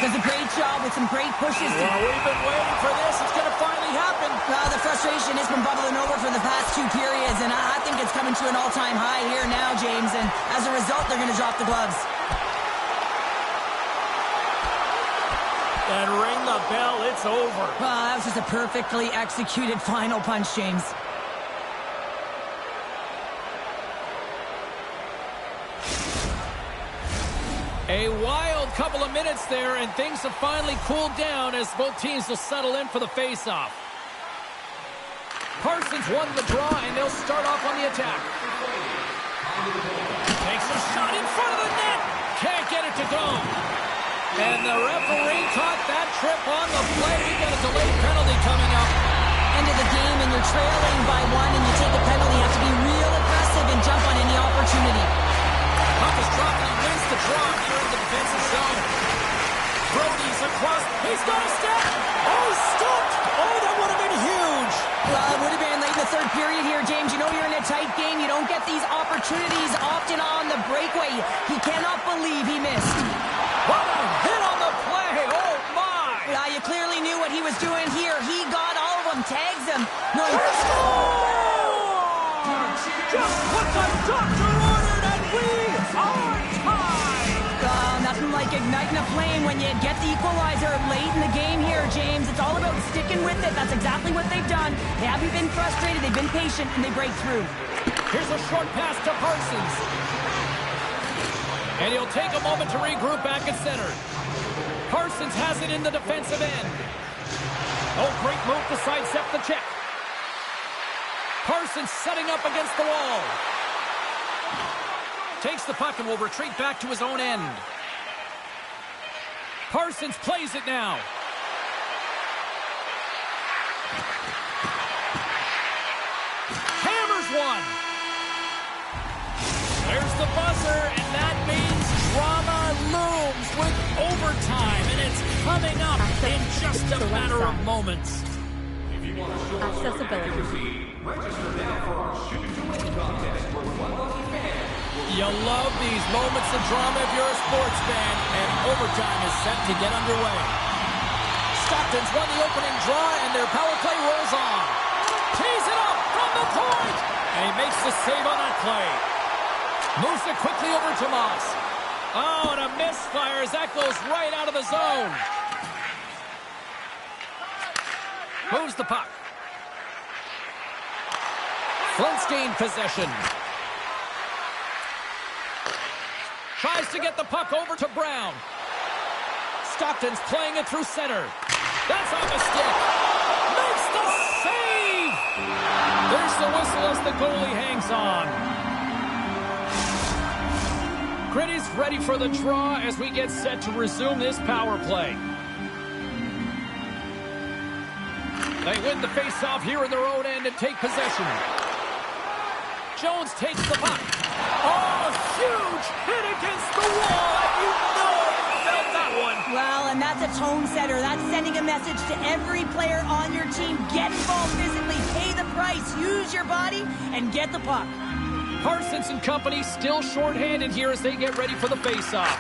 Does a great job with some great pushes. Well, we've been waiting for this. It's going to finally happen. The frustration has been bubbling over for the past 2 periods, and I think it's coming to an all-time high here now, James, and as a result, they're going to drop the gloves. And ring the bell, it's over. That was just a perfectly executed final punch, James. A wild couple of minutes there, and things have finally cooled down as both teams will settle in for the face-off. Parsons won the draw, and they'll start off on the attack. Takes a shot in front of the net. Can't get it to go. And the referee caught that trip on the play. We got a delayed penalty coming up. End of the game, and you're trailing by 1, and you take a penalty. You have to be real aggressive and jump on any opportunity. Puck is dropped, and he wins the draw here in the defensive zone. Brody's across. He's got a step. Oh, stopped. Oh, that would have been huge. Well, it would have been late in the third period here, James. You know you're in a tight game. You don't get these opportunities often on the breakaway. He cannot believe he missed. What a hit on the play. Oh, my. You clearly knew what he was doing here. He got all of them, tags them. No, he... Just what the doctor ordered, and we are tied. Nothing like igniting a flame when you get the equalizer late in the game here, James. It's all about sticking with it. That's exactly what they've done. They haven't been frustrated. They've been patient, and they break through. Here's a short pass to Parsons. And he'll take a moment to regroup back at center. Parsons has it in the defensive end. Oh, great move to sidestep the check. Parsons setting up against the wall. Takes the puck and will retreat back to his own end. Parsons plays it now. Hammers one. There's the buzzer, and that means drama looms with overtime, and it's coming up in just a matter of moments. Accessibility. You love these moments of drama if you're a sports fan, and overtime is set to get underway. Stockton's won the opening draw, and their power play rolls on. Tees it up from the point, and he makes the save on that play. Moves it quickly over to Moss. Oh, and a misfire as that goes right out of the zone. Moves the puck. Flint's gained possession. Tries to get the puck over to Brown. Stockton's playing it through center. That's on the stick. Makes the save! There's the whistle as the goalie hangs on. Gritty's ready for the draw as we get set to resume this power play. They win the face-off here in their own end and take possession. Jones takes the puck. Oh, huge hit against the wall, and you know you felt that one. Well, and that's a tone setter. That's sending a message to every player on your team. Get involved physically, pay the price, use your body, and get the puck. Parsons and company still shorthanded here as they get ready for the face-off.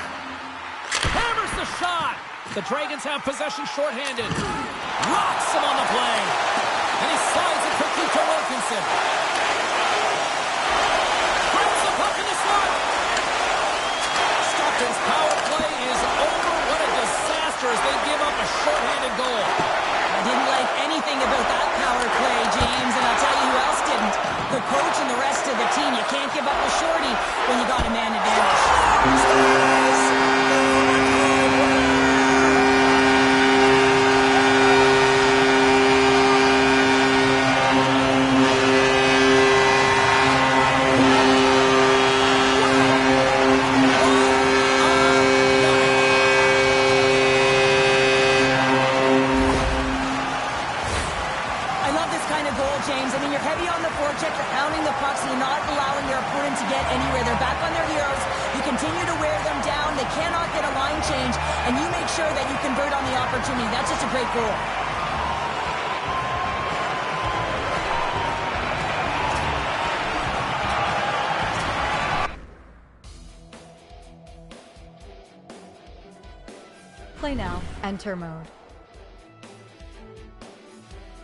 Hammers the shot. The Dragons have possession shorthanded. Rocks him on the play. And he slides it quickly to Wilkinson. Brings the puck in the slot. Stockton's power play is over. What a disaster as they give up a shorthanded goal. I didn't like anything about that power play, James, and I'll tell you who else didn't. The coach and the rest of the team. You can't give up a shorty when you got a man advantage. James. I mean, you're heavy on the forecheck, you're pounding the pucks, and you're not allowing your opponent to get anywhere. They're back on their heroes. You continue to wear them down. They cannot get a line change, and you make sure that you convert on the opportunity. That's just a great goal. Play now. Enter mode.